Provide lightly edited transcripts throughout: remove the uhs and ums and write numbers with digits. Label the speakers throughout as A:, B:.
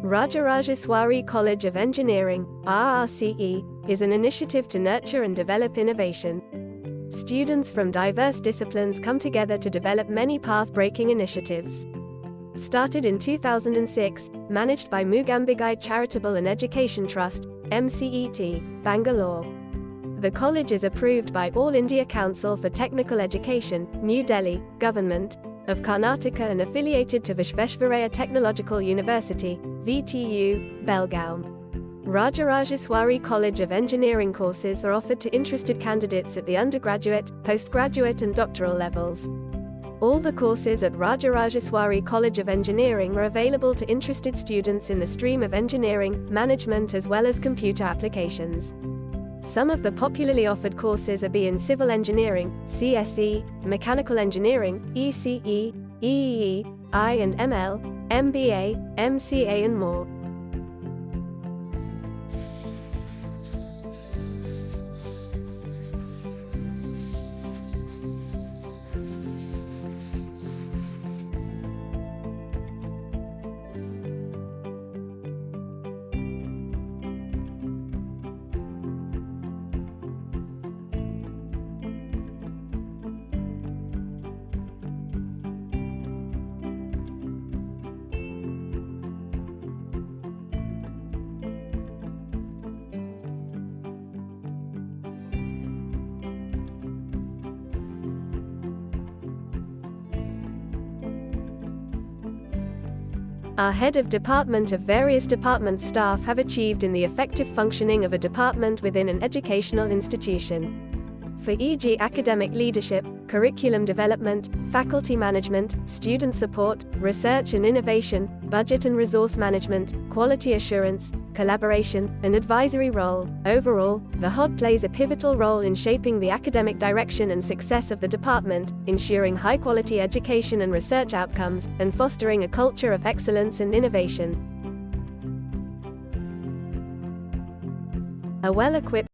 A: Rajrajeswari College of Engineering, RRCE, is an initiative to nurture and develop innovation. Students from diverse disciplines come together to develop many path-breaking initiatives. Started in 2006, managed by Mugambigai Charitable and Education Trust, MCET, Bangalore. The college is approved by All India Council for Technical Education, New Delhi, Government of Karnataka and affiliated to Visvesvaraya Technological University, VTU, Belgaum. Rajrajeswari College of Engineering courses are offered to interested candidates at the undergraduate, postgraduate and doctoral levels. All the courses at Rajrajeswari College of Engineering are available to interested students in the stream of engineering, management as well as computer applications. Some of the popularly offered courses are in Civil Engineering, CSE, Mechanical Engineering, ECE, EEE, I and ML, MBA, MCA and more. Our head of department of various department staff have achieved in the effective functioning of a department within an educational institution. For e.g. academic leadership, curriculum development, faculty management, student support, research and innovation, budget and resource management, quality assurance, collaboration, and advisory role. Overall, the HOD plays a pivotal role in shaping the academic direction and success of the department, ensuring high-quality education and research outcomes, and fostering a culture of excellence and innovation. A well-equipped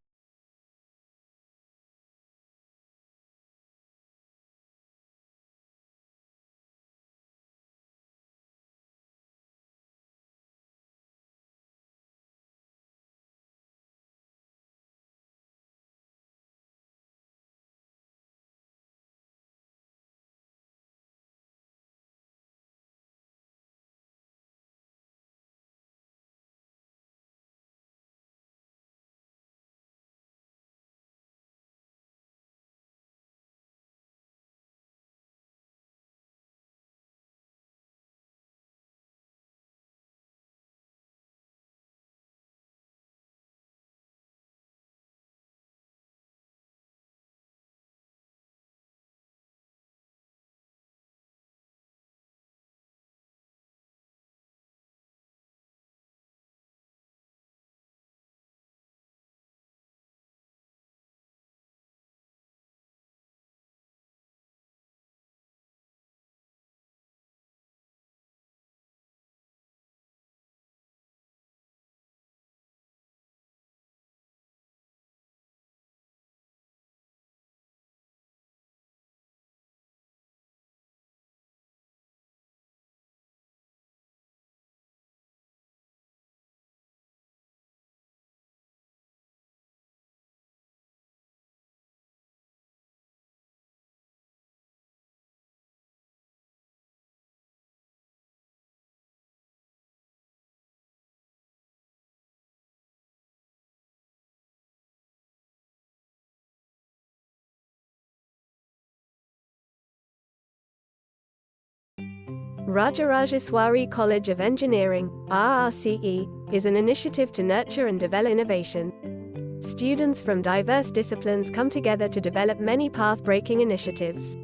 A: Rajrajeswari College of Engineering, RRCE, is an initiative to nurture and develop innovation. Students from diverse disciplines come together to develop many path-breaking initiatives.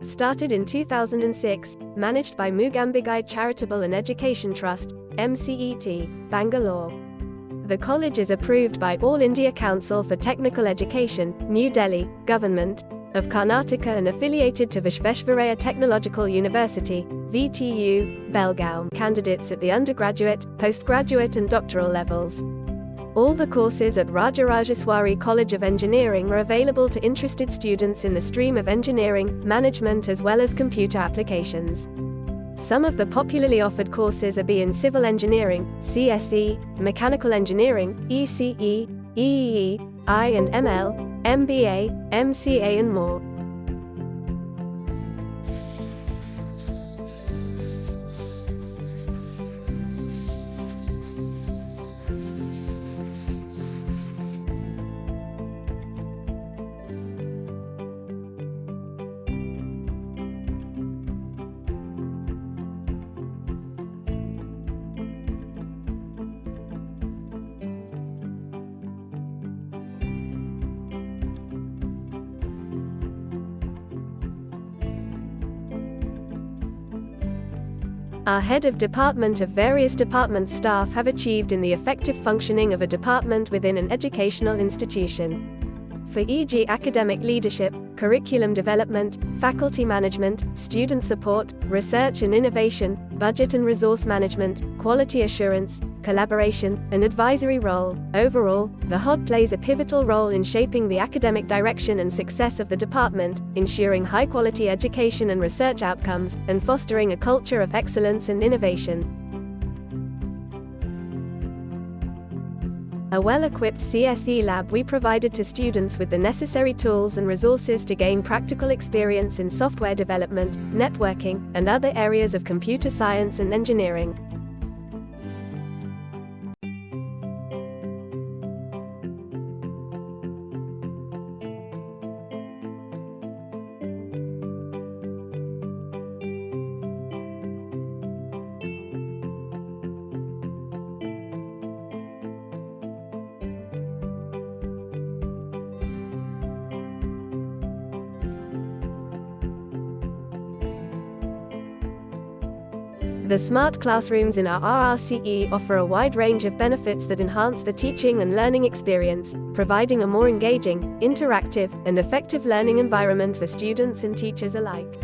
A: Started in 2006, managed by Mugambigai Charitable and Education Trust, MCET, Bangalore. The college is approved by All India Council for Technical Education, New Delhi, Government of Karnataka and affiliated to Visvesvaraya Technological University, VTU, Belgaum. Candidates at the undergraduate, postgraduate and doctoral levels. All the courses at Rajrajeswari College of Engineering are available to interested students in the stream of engineering, management as well as computer applications. Some of the popularly offered courses are B in Civil Engineering, CSE, Mechanical Engineering, ECE, EEE, I and ML, MBA, MCA and more. Our head of department of various department staff have achieved in the effective functioning of a department within an educational institution. For e.g. academic leadership, curriculum development, faculty management, student support, research and innovation, budget and resource management, quality assurance, collaboration, and advisory role. Overall, the HOD plays a pivotal role in shaping the academic direction and success of the department, ensuring high-quality education and research outcomes, and fostering a culture of excellence and innovation. A well-equipped CSE lab we provided to students with the necessary tools and resources to gain practical experience in software development, networking, and other areas of computer science and engineering. The smart classrooms in our RRCE offer a wide range of benefits that enhance the teaching and learning experience, providing a more engaging, interactive, and effective learning environment for students and teachers alike.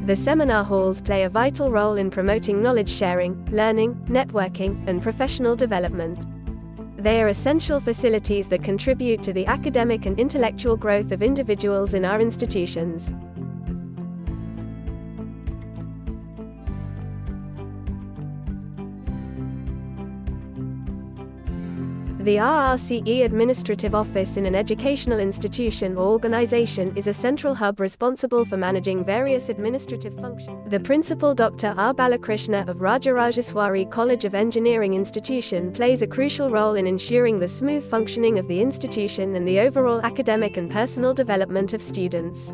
A: The seminar halls play a vital role in promoting knowledge sharing, learning, networking, and professional development. They are essential facilities that contribute to the academic and intellectual growth of individuals in our institutions. The RRCE Administrative Office in an educational institution or organization is a central hub responsible for managing various administrative functions. The principal Dr. R. Balakrishna of Rajrajeswari College of Engineering institution plays a crucial role in ensuring the smooth functioning of the institution and the overall academic and personal development of students.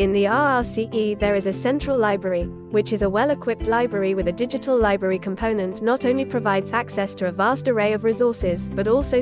A: In the RRCE there is a central library, which is a well-equipped library with a digital library component. Not only provides access to a vast array of resources, but also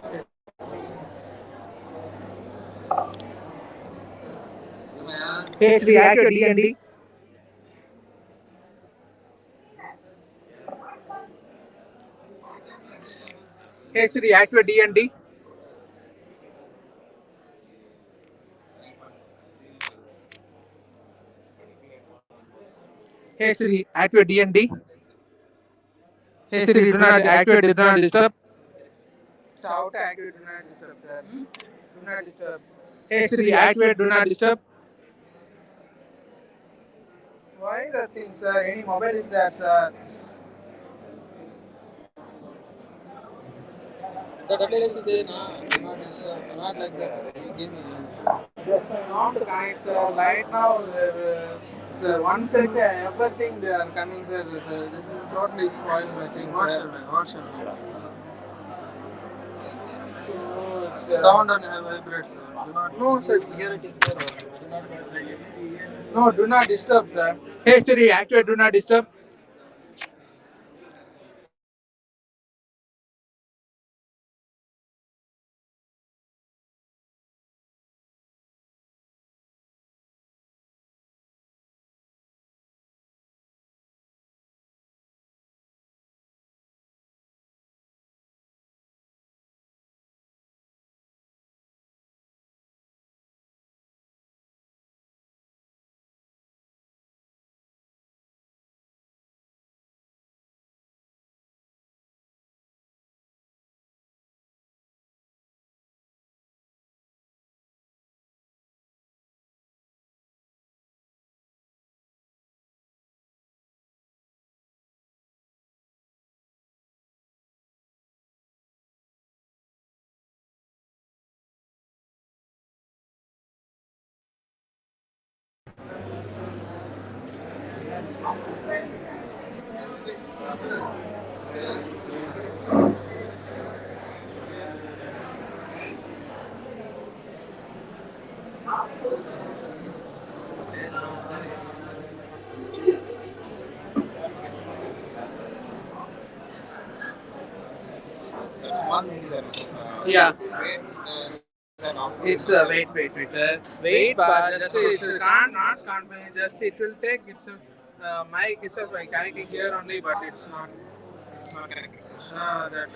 B: Hey Siri, activate D&D. Hey Siri, activate D&D. Hey Siri, activate D&D. Hey Siri, do not activate, do not disturb. So how to activate do not disturb, sir? Do not disturb. Hey Siri, activate do not disturb. Why the thing, sir? Any mobile is there, sir?
C: That place is there now. Not like that. Again,
B: Yes, sir. Not to connect, sir. Right now, sir, one second, everything they are coming, sir. This is totally spoiled my thing, sir.
C: what shall I?
B: Oh, sir.
C: Sound and vibrate, sir. Do not.
B: No, sir.
C: Here it is there. Do not vibrate.
B: No, do not disturb, sir. Hey Siri, activate do not disturb. Yeah. It's wait, but just it's not confident. Just it will take itself. Mic itself by connecting here only, but it's not. That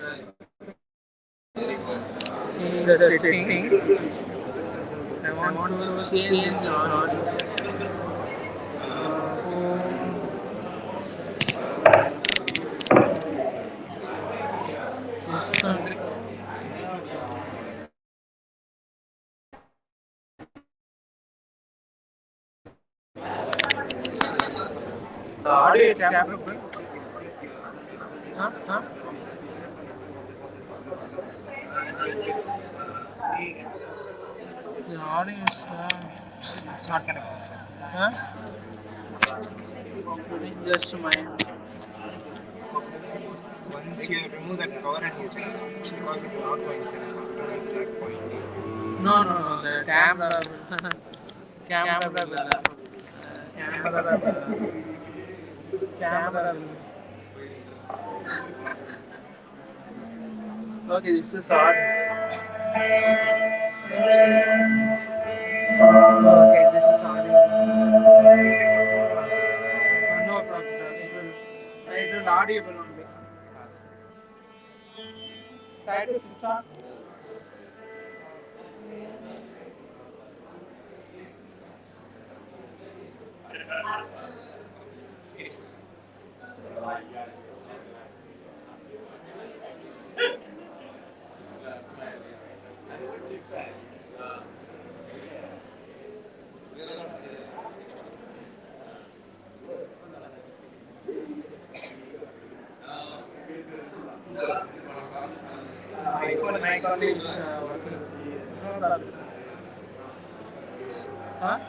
B: change the setting. I want to change this audio. This only. The audio is capable. Huh? Huh? The audio is. It's not connected. Huh? Just a mind.
C: Once you remove that cover and you check, because it will not coincide with the exact point.
B: No. The camera will. Camera will. Camera will. Okay, this is odd. Okay, this is audio. No problem, sir. It will audible only. Try to switch on. My colleague is working. No problem. Huh?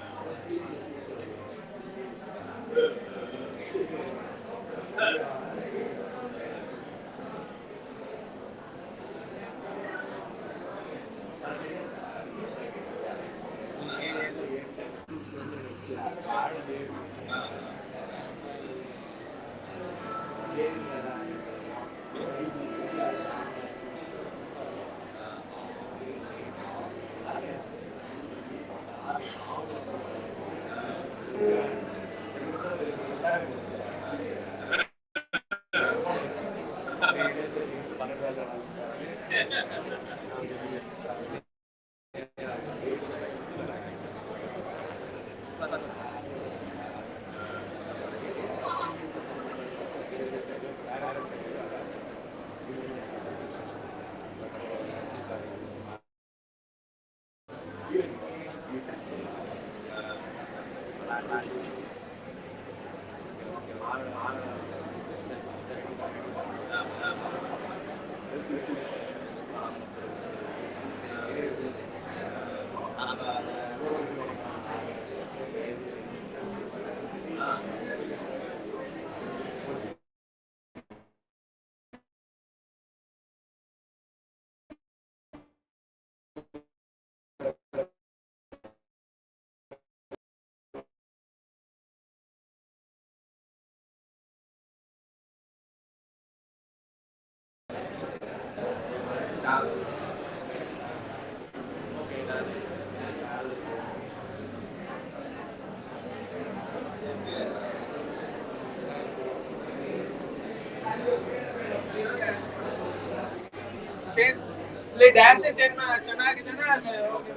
B: ले Dan से chain में ಚೆನ್ನಾಗಿದೆ ना okay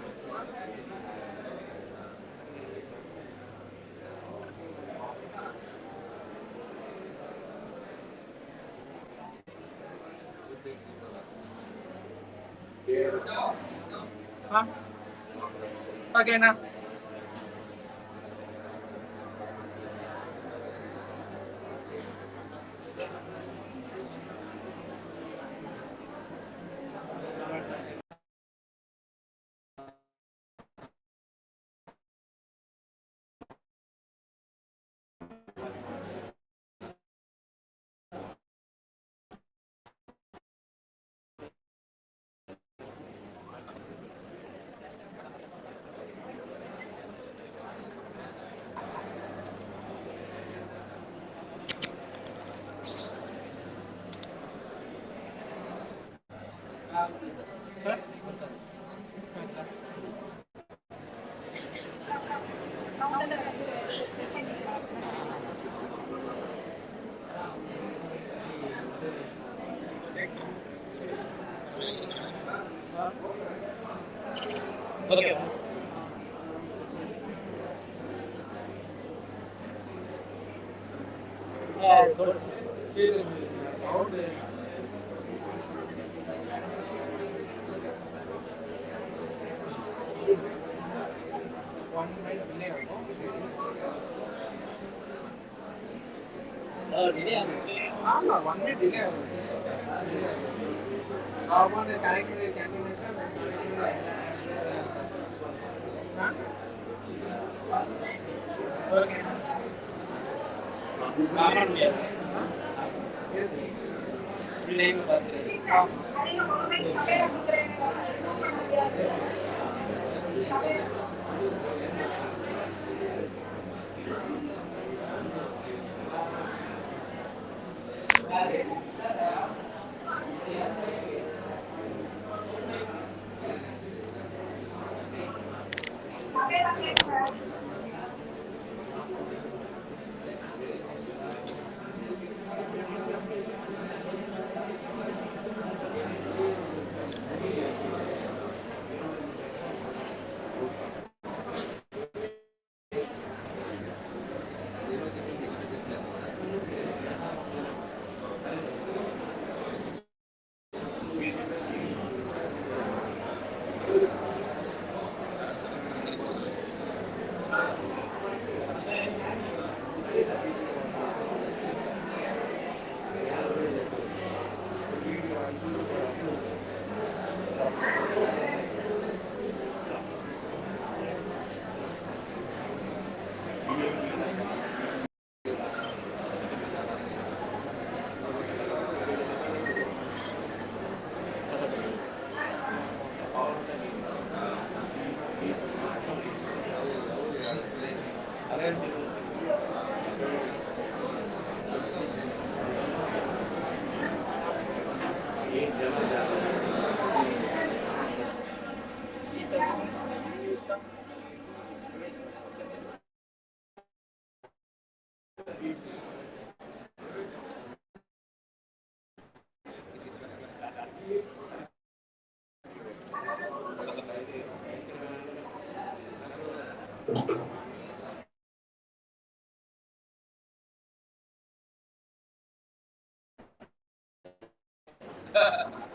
B: हां okay ना
C: Okay. Yeah, good. Delay ಆಗುತ್ತೆ.
B: ಆಮಾ 1 minute delay ಆಗುತ್ತೆ ಆವನೆ calculate ಹಾಂ ಓಕೆ
C: ಕಾಮನ್ ಮೇಲೆ
B: ಹಾಂ
C: ಡಿಲೇ ಬರ್ತದೆ. That's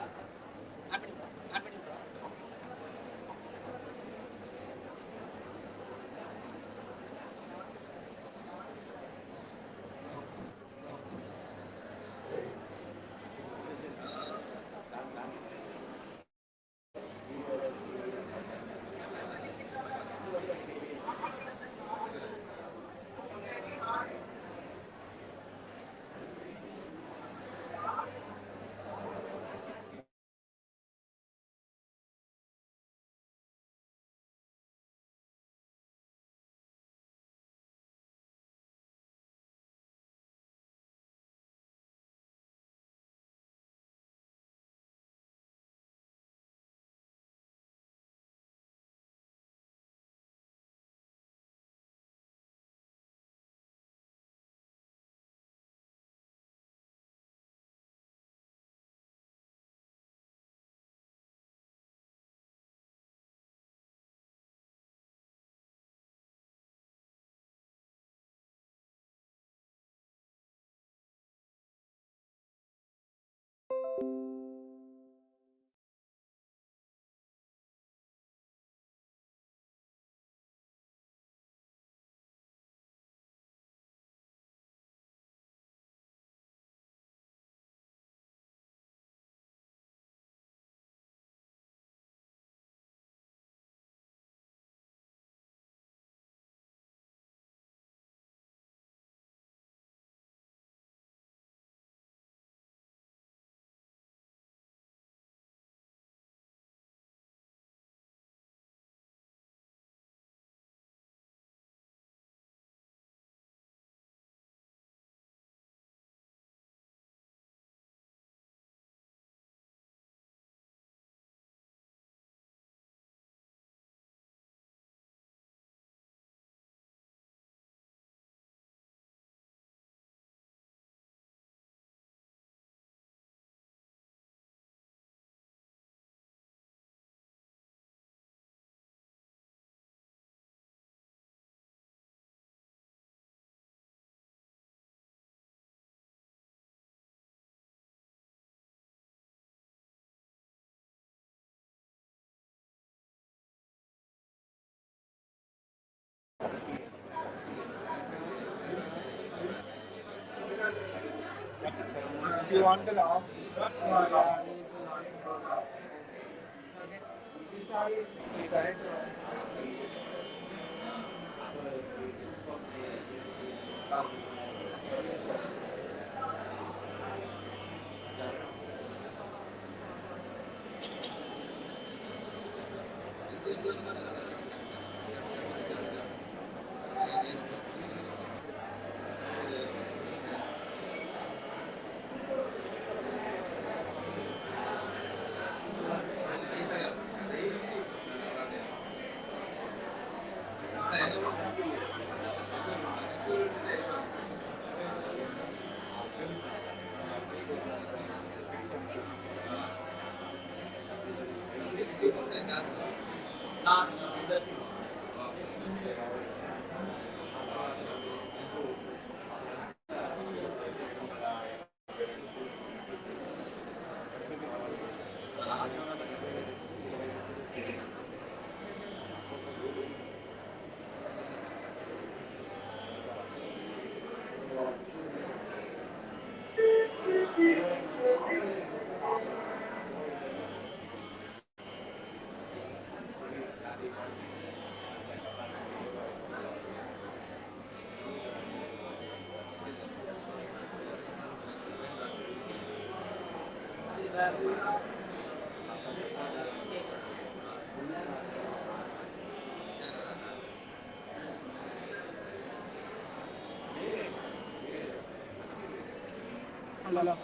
C: it, sir. If you want the office one,
B: Hello.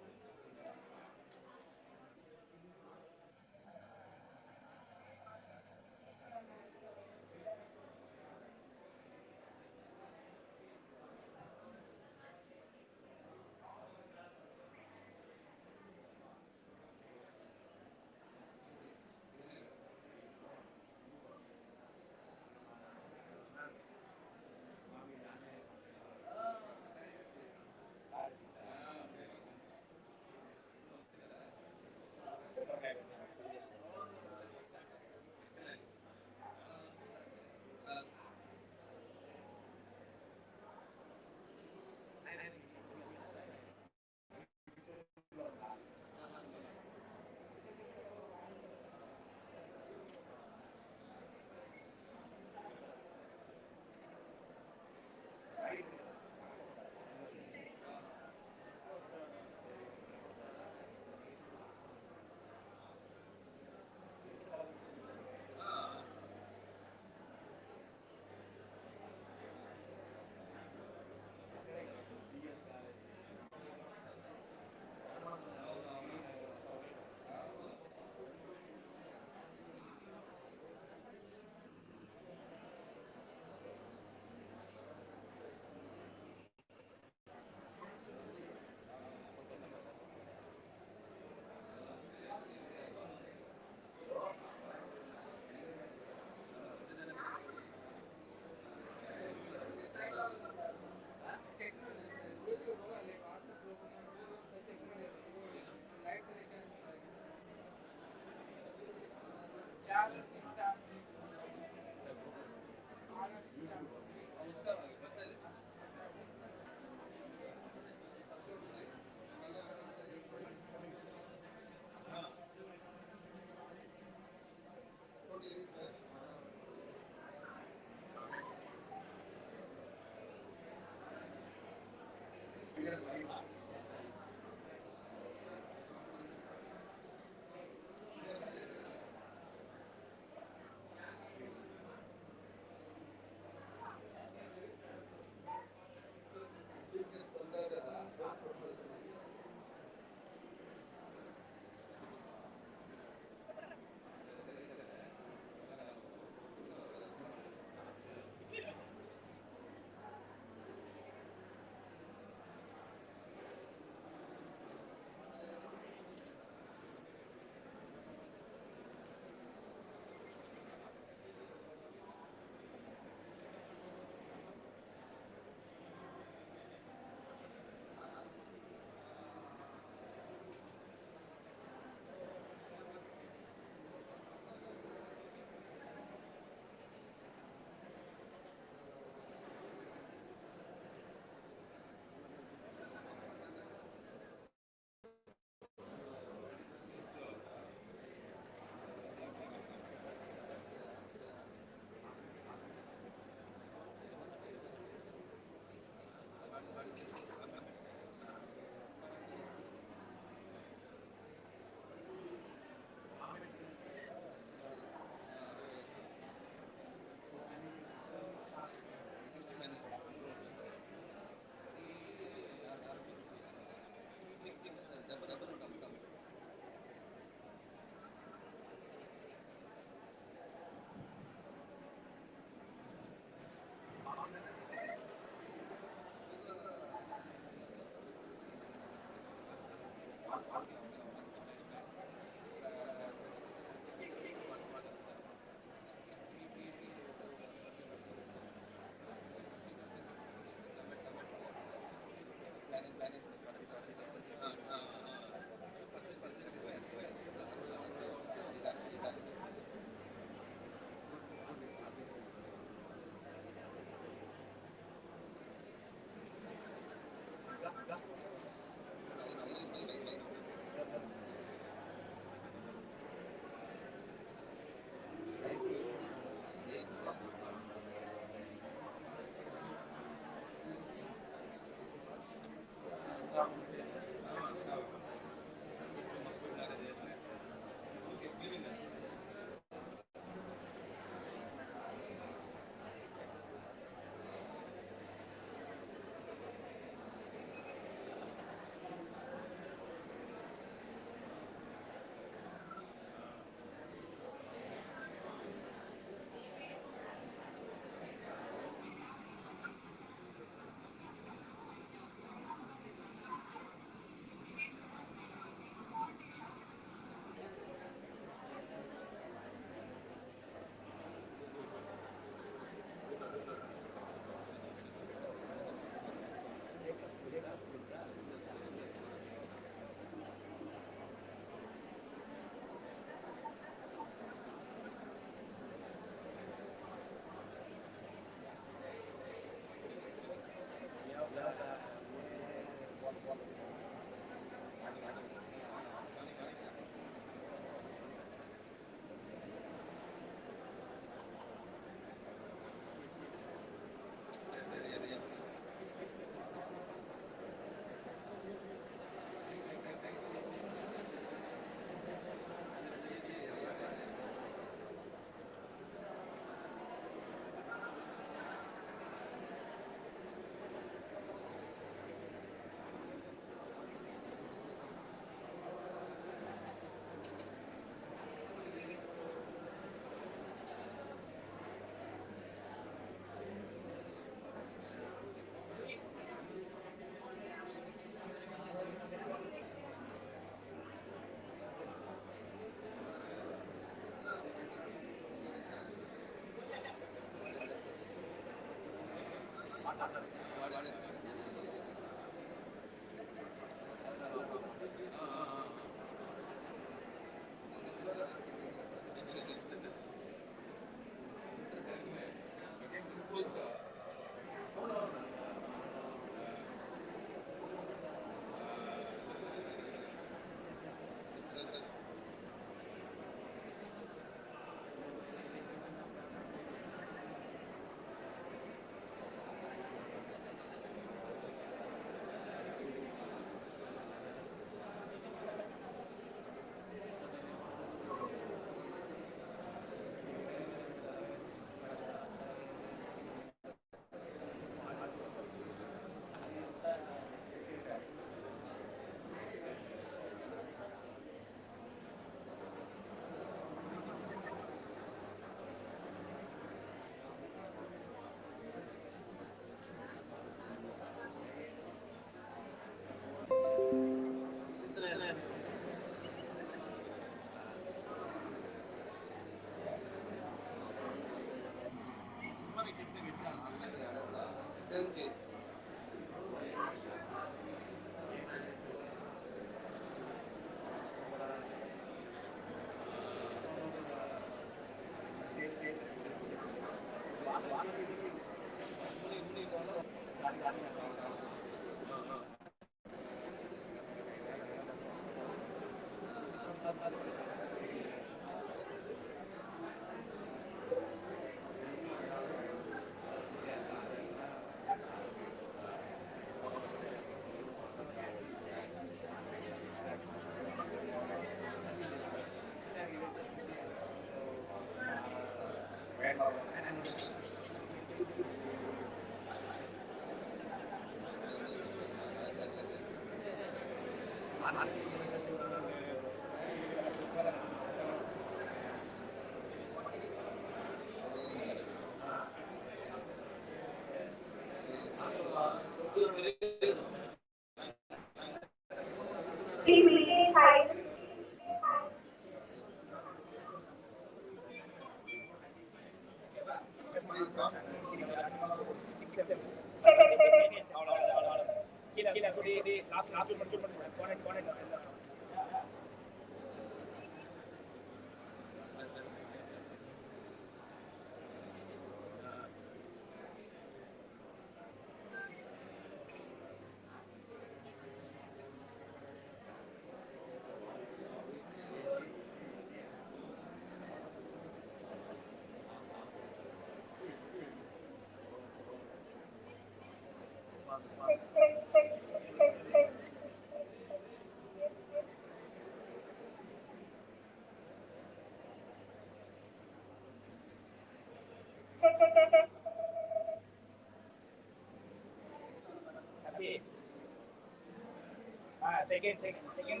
C: Second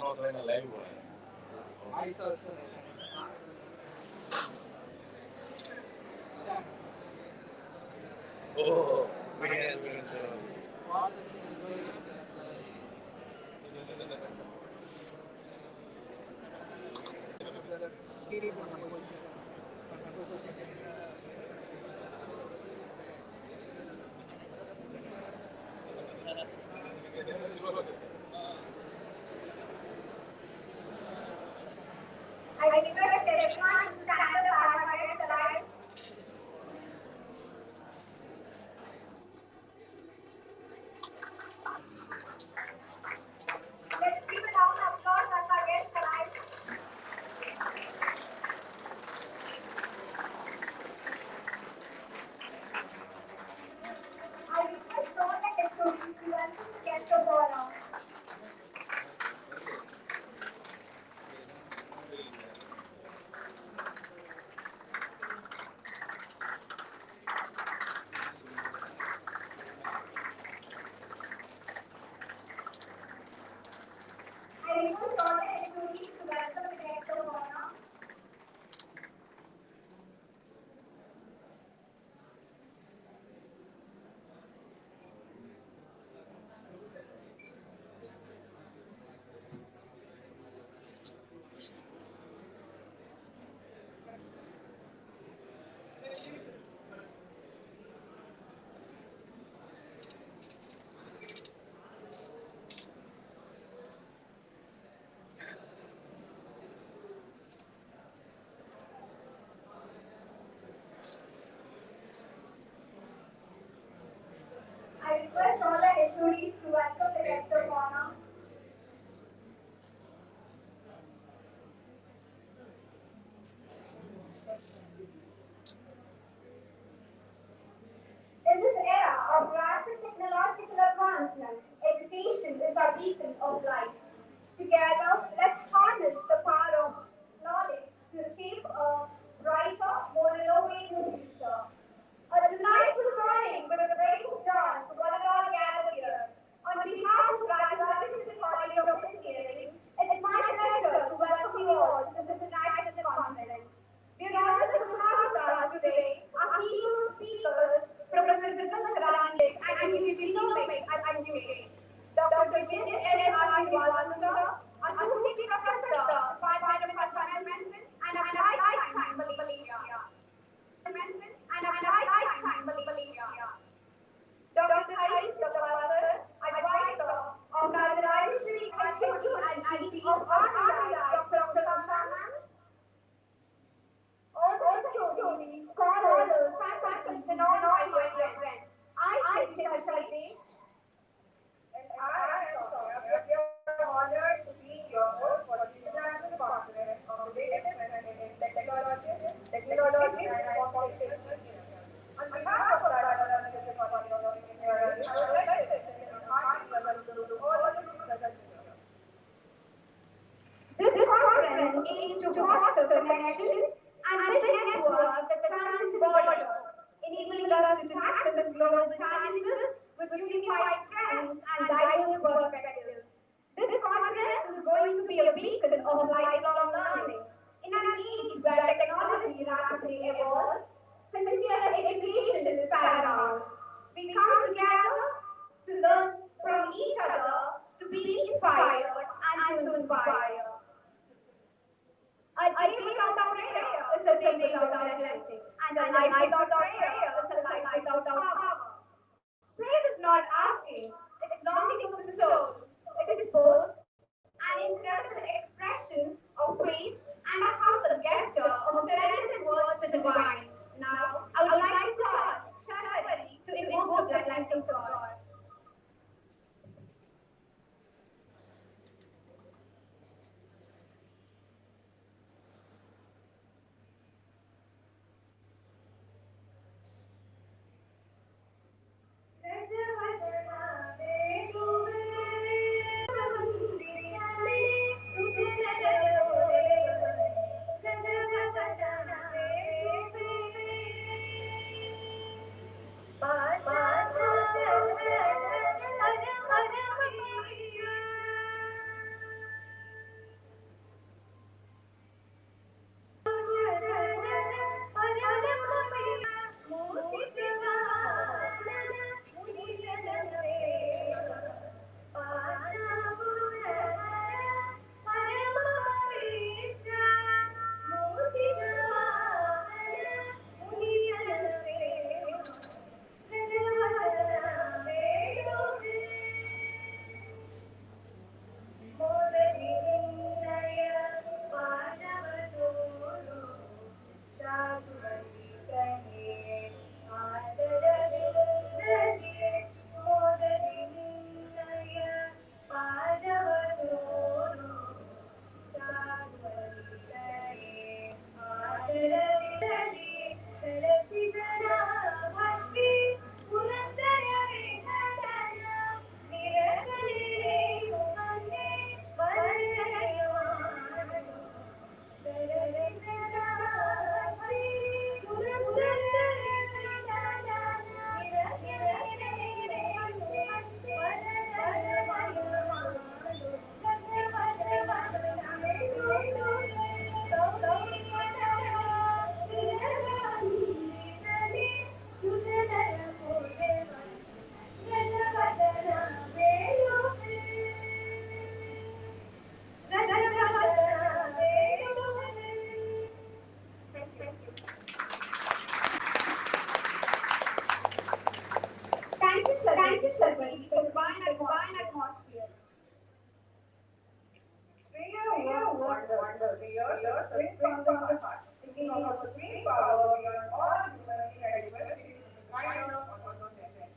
C: offline live.
B: Ice also.
C: Oh, media evidence service.
D: I request everyone to stand up as my guest arrives. Let's give a round of applause as our guest arrives. I request all the HODs to welcome the guest of honor. I request all the HODs to welcome the guest of honor. I request all the HODs to welcome the guest of honor. In this era of rapid technological advancement, education is our beacon of light. Together, let's harness the power of knowledge to shape a brighter, more innovative future. A delightful morning with a break of dawn to one and all gathered here. On behalf of Rajrajeswari College of Engineering, it's my pleasure to welcome you all to this international conference. We are honored to have with us today our keynote speakers, Professor Kalam and Economics at MUK. Dr.A.P.J.Abdul, Associate Professor, Department of Environmental and Applied Science, Malaysia. Dr. Advisor of Rajrajeswari and GT of RRI, Dr. Kalam. All the scholars, faculties, and all my dear friends. I am Technologies-Rrce. And I am Sonia. We are honored to be your host for the international conference on the latest trends in technology, and computational engineering. On behalf of Rajrajeswari College of Engineering, I would like to extend a hearty welcome to all of you present here. This conference aims to foster connections and build networks that transcend borders, enabling us to tackle global challenges with unified strengths and diverse perspectives. This conference is going to be a beacon of lifelong learning. In an age where technology rapidly evolves, continuous education is paramount. We come together to learn from each other, to be inspired, and to inspire. A day without prayer is a day without blessing, and a life without prayer is a life without power. Prayer is not asking, it's longing of the soul. It is both an incredible expression of faith and a humble gesture of surrender towards the divine. Now, I would like to call Shashwari to invoke the blessings of God. Thank you, Shakti, for divine atmosphere. Prayer was wonder. Prayer springs from the heart. Thinking of a supreme power beyond all human inadequacies, the designer of our society.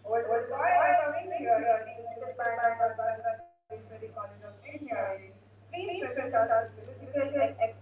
D: Over the joy of being here, presented by Rajrajeswari College of Engineering, please present us with physical excellence.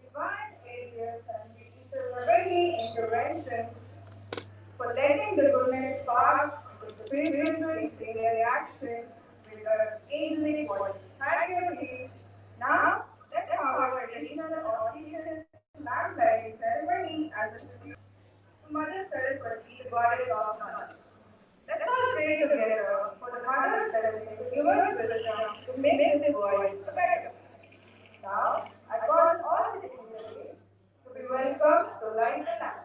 D: Divine areas and intervening interventions for letting the goodness spark into the spiritual in their actions with the angelic body. Thank you, Lee. Now, let's have a traditional auspicious lamplighting ceremony as a tribute to Mother Saraswati, the goddess of knowledge. Let's all pray together for the Mother's blessing to give us wisdom to make this world a better. Now, I call all the dignitaries to be welcome to light the lamp.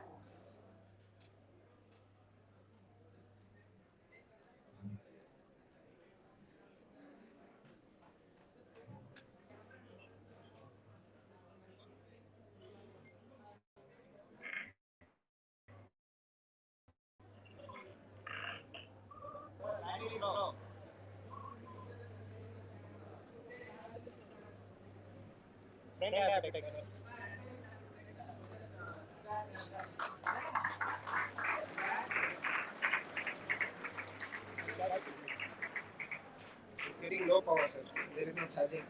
C: It's getting low power, sir. There is no charging.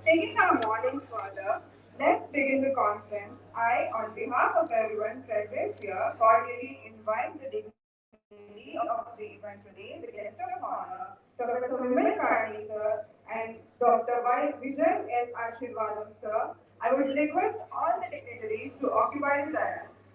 D: Taking our morning further, let's begin the conference. I, on behalf of everyone present here, cordially invite the dignity of the event today, the guest of honor, Professor Vimal Karni sir and Dr. Vijay S. Ashirvadam sir. I would request all the dignitaries to occupy the dais.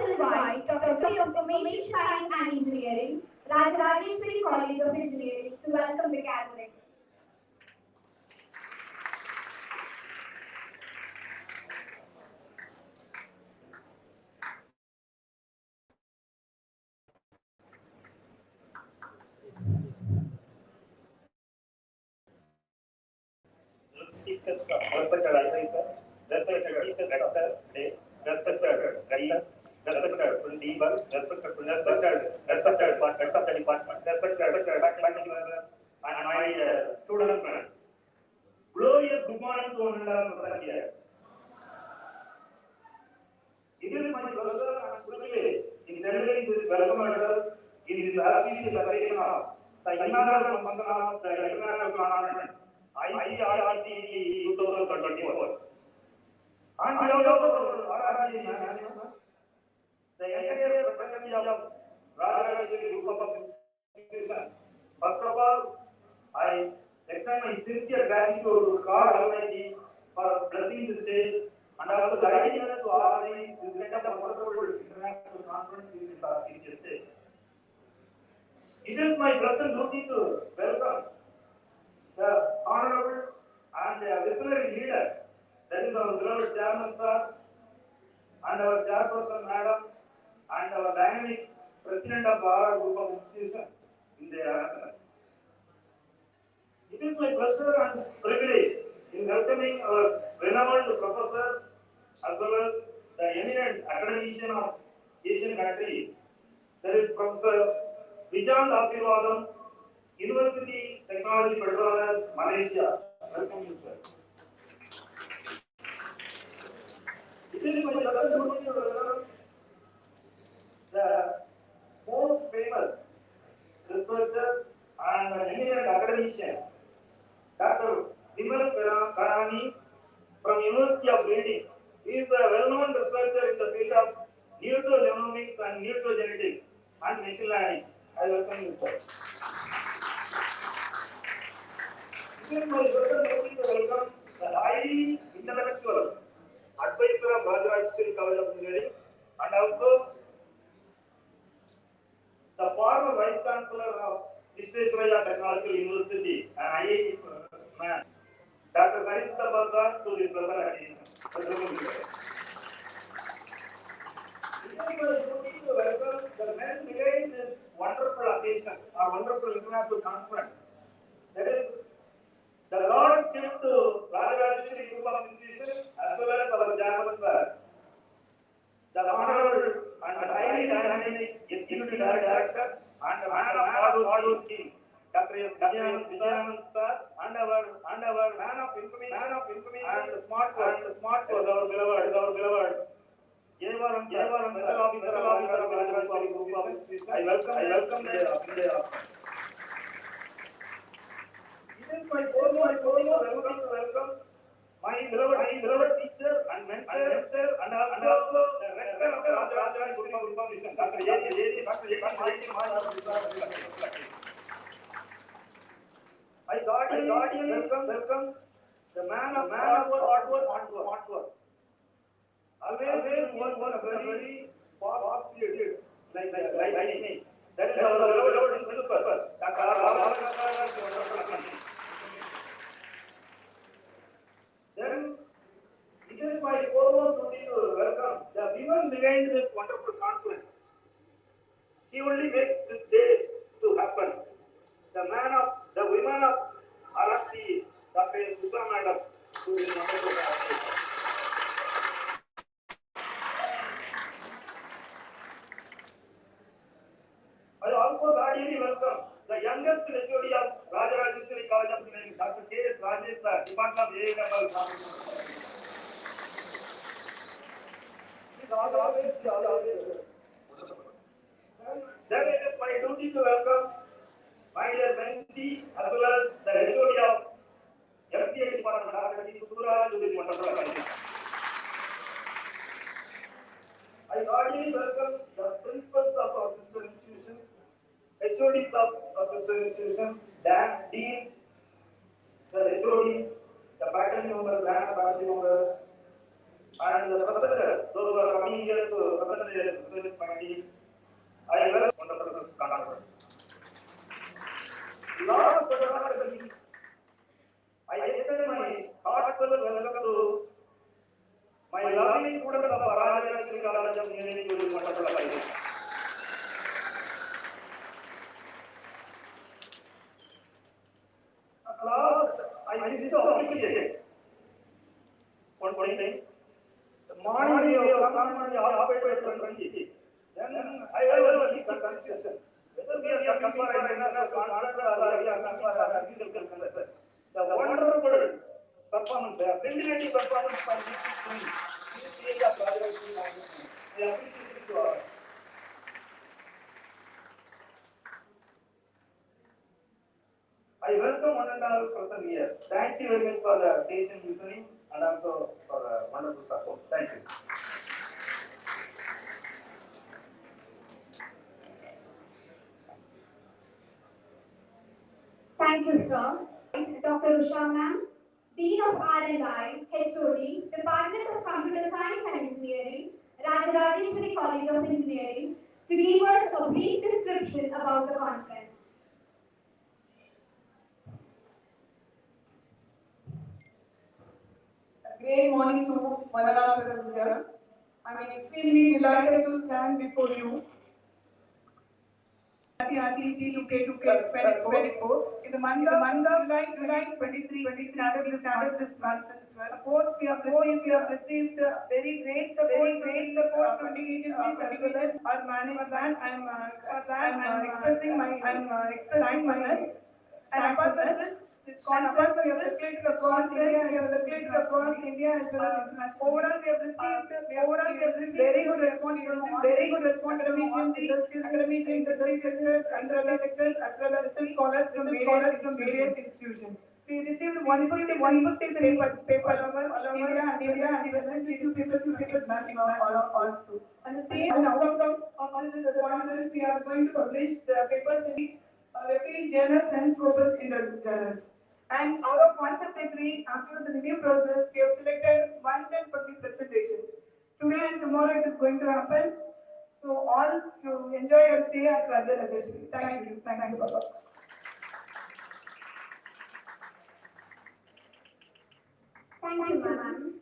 D: Invite Professor of Information Science and Engineering, Rajrajeswari College of Engineering, to welcome the gathering.
E: And my student friends. Blow a good morning to one another here. It is my pleasure and privilege in delivering this welcome address in this auspicious occasion of the inaugural function of the International Conference ICRT 2024. On behalf of our management, the entire fraternity of Rajrajeswari group of institutions, first of all, I extend my sincere gratitude to God Almighty for blessing this day and also guiding us to organize this kind of wonderful international conference in this auspicious day. It is my pleasant duty to welcome the honorable and visionary leader, that is our beloved chairman sir, and our chairperson madam, and our dynamic president of our group of institutions in the absence. It is my pleasure and privilege in welcoming our renowned professor as well as the eminent academician of Asian countries, that is Professor Vijayant Asirvadam, University Technology Petronas, Malaysia. Welcome you, sir. It is my pleasure to welcome the most famous researcher and eminent academician, Dr. Vimal Karani from University of Reading. He is a well-known researcher in the field of nutrigenomics and nutrigenetics and machine learning. I welcome you, sir. It is my pleasure to welcome the highly intellectual advisor of Rajrajeswari and also the former Vice Chancellor of Mysore Technological University and IIT man, Dr. Kalam to this presentation. It is my duty to welcome the men behind this wonderful occasion, our wonderful international conference. That is the Lord's gift to Rajrajeswari group of institutions as well as our chairman sir, the honorable and highly dynamic executive director and the man of hard king, Dr.A.P.J.Abdul sir, and our man of information and smart was our beloved Yevaram special officer of Rajrajeswari group of institutions. I welcome the It is my foremost to welcome my beloved teacher and mentor and also the rector of the Rajrajeswari group of institutions, Dr. I guardian welcome the man of hard work. Always one a very fast period like me. That is our beloved principal, Dr. Then it is my foremost duty to welcome the women behind this wonderful conference. She only makes this day to happen. The women of RFC, Dr. Susa Madam, to this wonderful conference. I also guardianly welcome the youngest HOD of Rajrajeswari College of Engineering, Dr. K.S. Department of ML MCA. Then it is my duty to welcome my dear mentee as well as the HOD of MCA Department, Dr. Suraj, to this wonderful occasion. I guardianly welcome the principals of our sister institutions, HODs of our sister institutions, deans, the HODs, the faculty members, grand faculty members, and the professors, those who are coming here to present their research committee. I welcome wonderful conference. Last but not least, I extend my heartfelt welcome to my lovely students of Rajrajeswari College of Engineering to this wonderful occasion. At last, I wish to appreciate one thing. The morning we have come and occupied 20. Then I have a little confusion. Whether we are coming for an international conference or we are coming for a physical conference. The wonderful performance, the scintillating performance by this area of Rajrajeswari. I appreciate it to all. I welcome one and all person here. Thank you very much for the patient listening and also for the wonderful support. Thank you.
D: Thank you, sir. Dr. Usha ma'am, Dean of R&I, HOD, Department of Computer Science and Engineering, Rajrajeswari College of Engineering, to give us a brief description about the conference.
F: Great morning to one and all present here. I'm extremely delighted to stand before you. K2K 24 in the month of July 23, we started this month as well. Of course, we have received very great support from the agencies as well as our management. I'm expressing my thankfulness. And apart from this conference we have circulated across India as well as international. Overall, we have received very good response from academicians, industry sectors, as well as research scholars from various institutions. We received 153 papers all over India and few papers from international also. And the same outcome of this conference, we are going to publish the papers in the repeat journals and scopus in the journals. And out of 153, after the review process, we have selected 110 for the presentation. Today and tomorrow it is going to happen. So all to enjoy your stay at Rajrajeswari. Thank you. Thanks a lot.
D: Thank you, ma'am.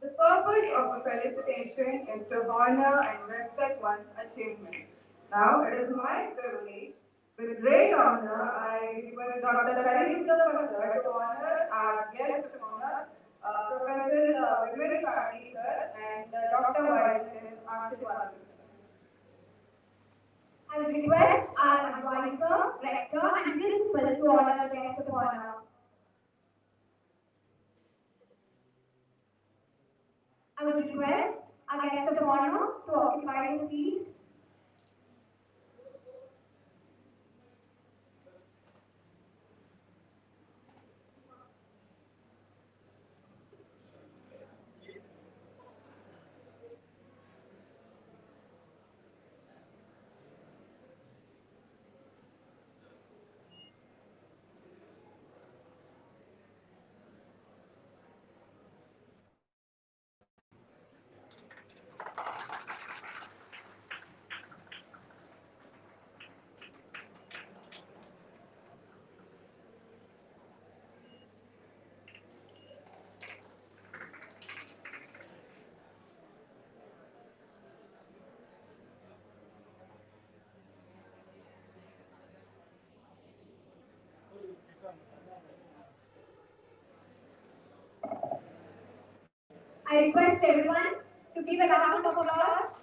F: The purpose of a felicitation is to honor and respect one's achievements. Now, it is my privilege, with great honor, I request Dr. Kalam to honor our guest of honor, Professor Rajrajeswari sir and Dr.
D: I would request our advisor, rector, and principal to honor the guest of honor. I would request our guest of honor to occupy the seat. I request everyone to give a round of applause.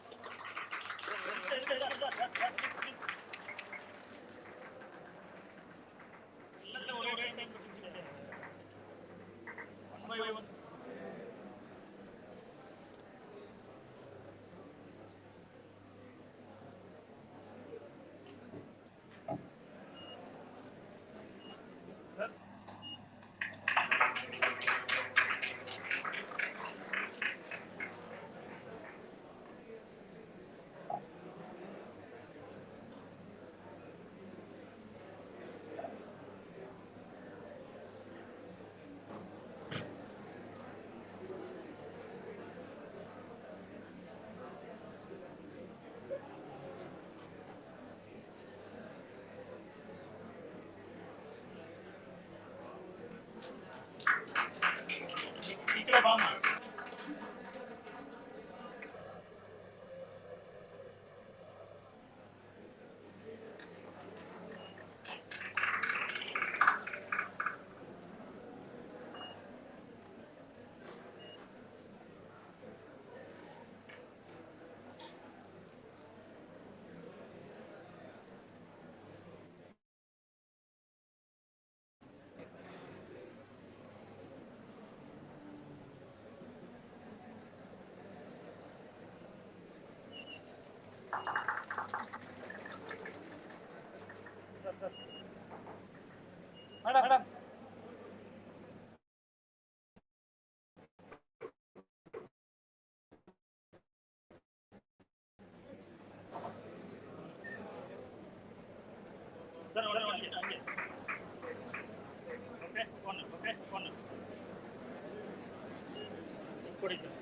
E: ಕೊಡಿ sir,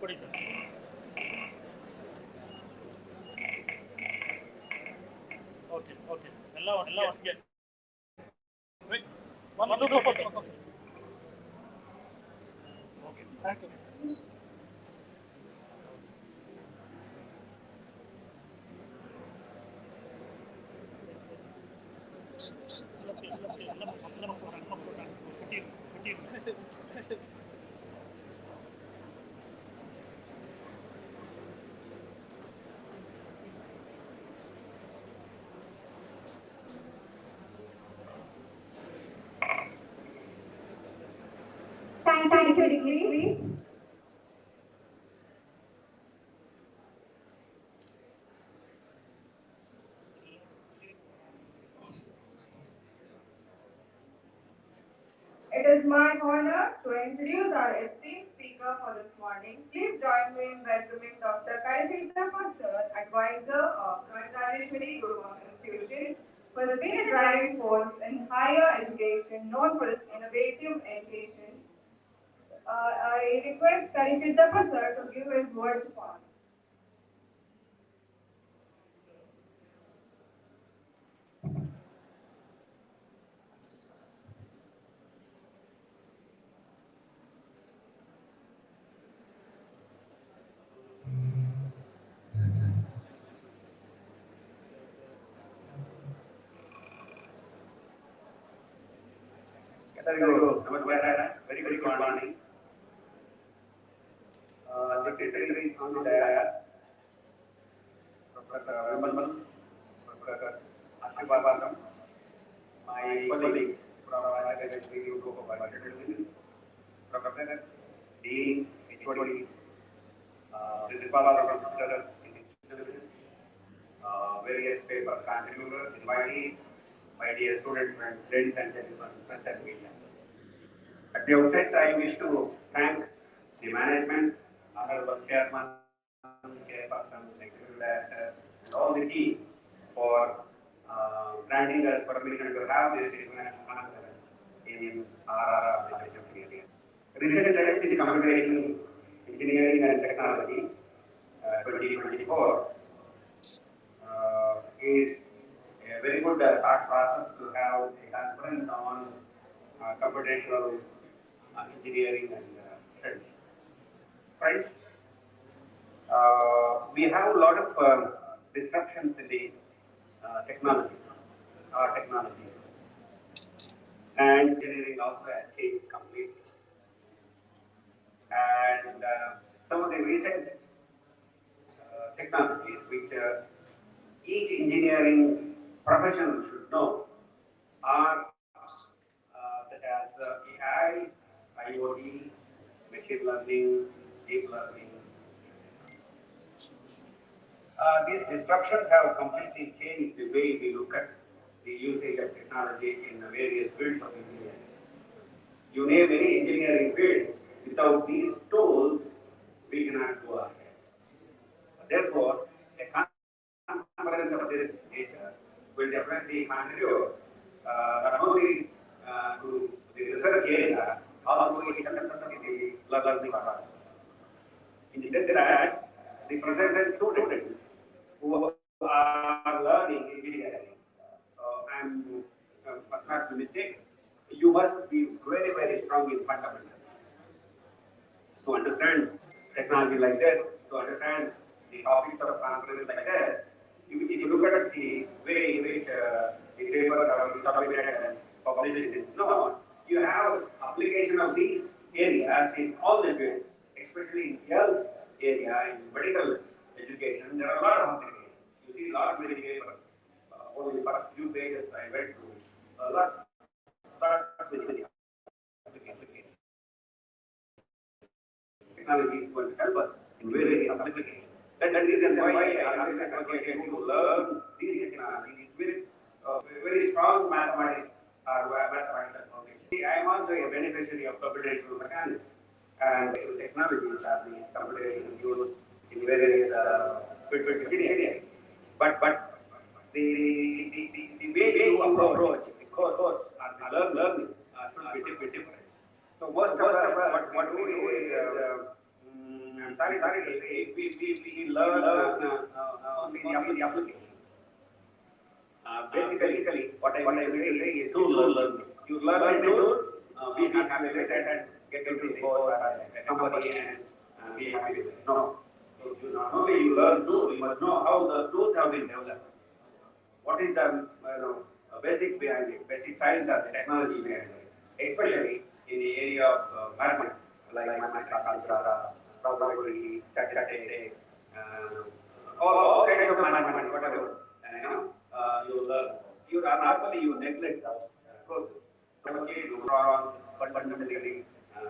E: ಕೊಡಿ sir. Okay okay, ಎಲ್ಲ ಒಟ್ಟಿಗೆ. Okay, thank you.
D: Thank you, please. It is my honor to introduce our esteemed speaker for this morning. Please join me in welcoming Dr.A.P.J.Abdul, sir, advisor of Rajrajeswari Group of Institutions, who has been a driving force in higher education, known for his innovative education. I request Karishidappa sir to give his words upon.
G: Namaskar, very good morning. Secretary on the dais, Professor Ramohalli, Professor Ashibatam, my colleagues from Rajrajeswari Group of Institutions, Professors, Deans, HODs, Principal Professors in institutions, various paper contributors, invitees, my dear student friends, ladies and gentlemen, press and media. At the outset, I wish to thank the management, Honorable Chairman, Chairperson, Executive Director, and all the team for granting us permission to have this international conference in RR area. Recent trends in computation, engineering and technology 2024 is a very good thought process to have a conference on computational engineering and trends. Friends, we have a lot of disruptions in the technology, our technologies, and engineering also has changed completely. And some of the recent technologies which each engineering professional should know are such as AI, IoT, machine learning, deep learning, etc. These disruptions have completely changed the way we look at the usage of technology in the various fields of engineering. You name any engineering field, without these tools, we cannot go ahead. Therefore, a conference of this nature will definitely contribute not only to the research area, also it helps us in the learning process. In the sense that the present students who are learning engineering, and must not be mistaken, you must be very, very strong in fundamentals to understand technology like this, to understand the topics of conference like this. If you look at the way in which the papers are submitted and published is known, you have application of these areas in all the fields, especially in health area, in medical education. There are a lot of applications. You see a lot of many papers. Only for a few pages I went through. A lot many applications. Technology is going to help us in various applications. That is the reason why I always advocate to learn these technologies with very strong mathematics or mathematical foundation. I am also a beneficiary of computational mechanics and technologies are the computation used in various fields of engineering. But the way you approach the course and the learning should be different. So most of us, what we do is I'm sorry to say, we learn only the applications. Basically, what I want to say is tool learning. You learn a tool, be happy with it, and get to report a company and be happy with it. No. So you not only you learn tool, you must know how the tools have been developed. What is the basic behind it, basic science or the technology behind it, especially in the area of mathematics, like mathematics, algebra, probability, statistics, all kinds of mathematics, whatever. You learn. You are normally you neglect the process. So okay, you are fundamentally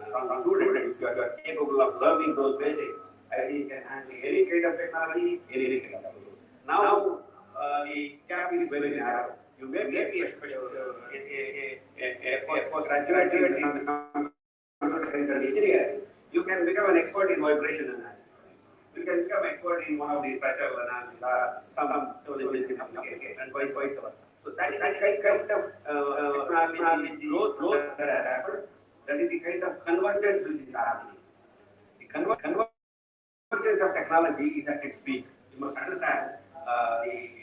G: strong students. You are capable of learning those basics. I think you can handle any kind of technology, any kind of tool. Now the gap is very narrow. You may be a special postgraduate in computer science and engineering. You can become an expert in vibration analysis. You can become expert in one of these structural analysis or some solution application and vice versa. So that is the kind of technology growth that has happened. That is the kind of convergence which is happening. The convergence of technology is at its peak. You must understand the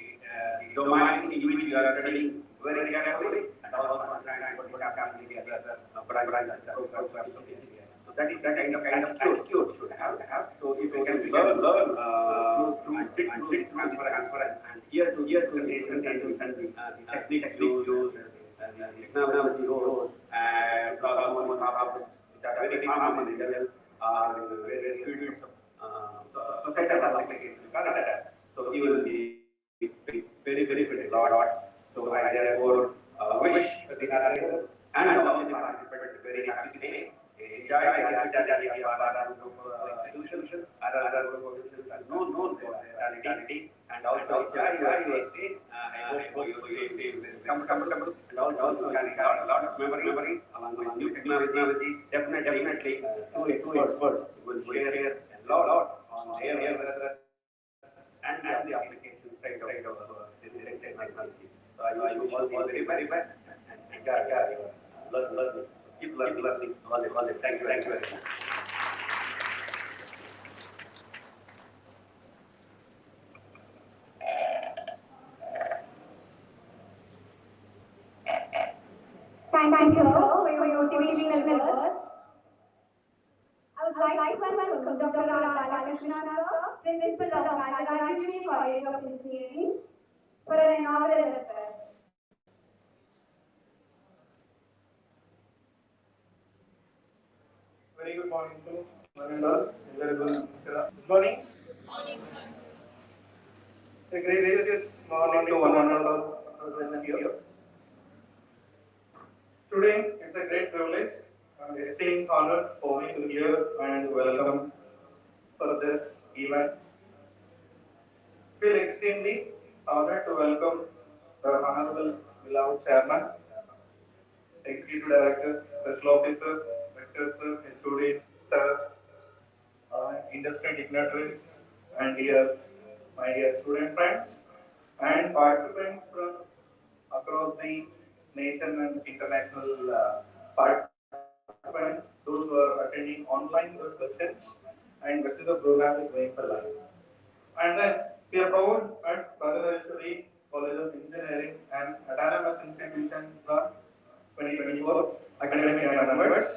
G: domain in which you are studying very carefully and also understand what is happening in the other branches of engineering. So that is the kind of attitude you should have. So if you can learn through six months conference and year to year presentations and the techniques used, the technology used, and solve some problems which are very common in general in various fields of societal applications. So you will be very benefit a lot. So I therefore wish the narrators and all the participants very happy stay. Enjoy the solutions, other solutions are known for their talent and also enjoy your stay. I hope you stay comfortable and also can have a lot of memories along with new technologies. Definitely, two experts will share a lot on their research and the application side of the technologies. So I wish you all the very best and learn, keep learning all the. Thank you very much.
D: Thank you, sir, for your motivational words. I would like to welcome Dr.A.P.J.Abdul, sir, Principal of Rajrajeswari College of Engineering, for an inaugural address.
E: Very good morning to Manila. Very good morning. A gracious morning to one and all present here. Today, it's a great privilege and a distinct honor for me to hear and welcome for this event. Feel extremely honored to welcome the Honorable beloved Chairman, Executive Director, Special Officer, Director Sir, HOD, Staff, industry dignitaries, and my dear student friends, and participants from across the nation and international participants, those who are attending online sessions, and which is the program is going for live. And then we are proud at Rajrajeswari College of Engineering and Autonomous Institution from 2024 academic year onwards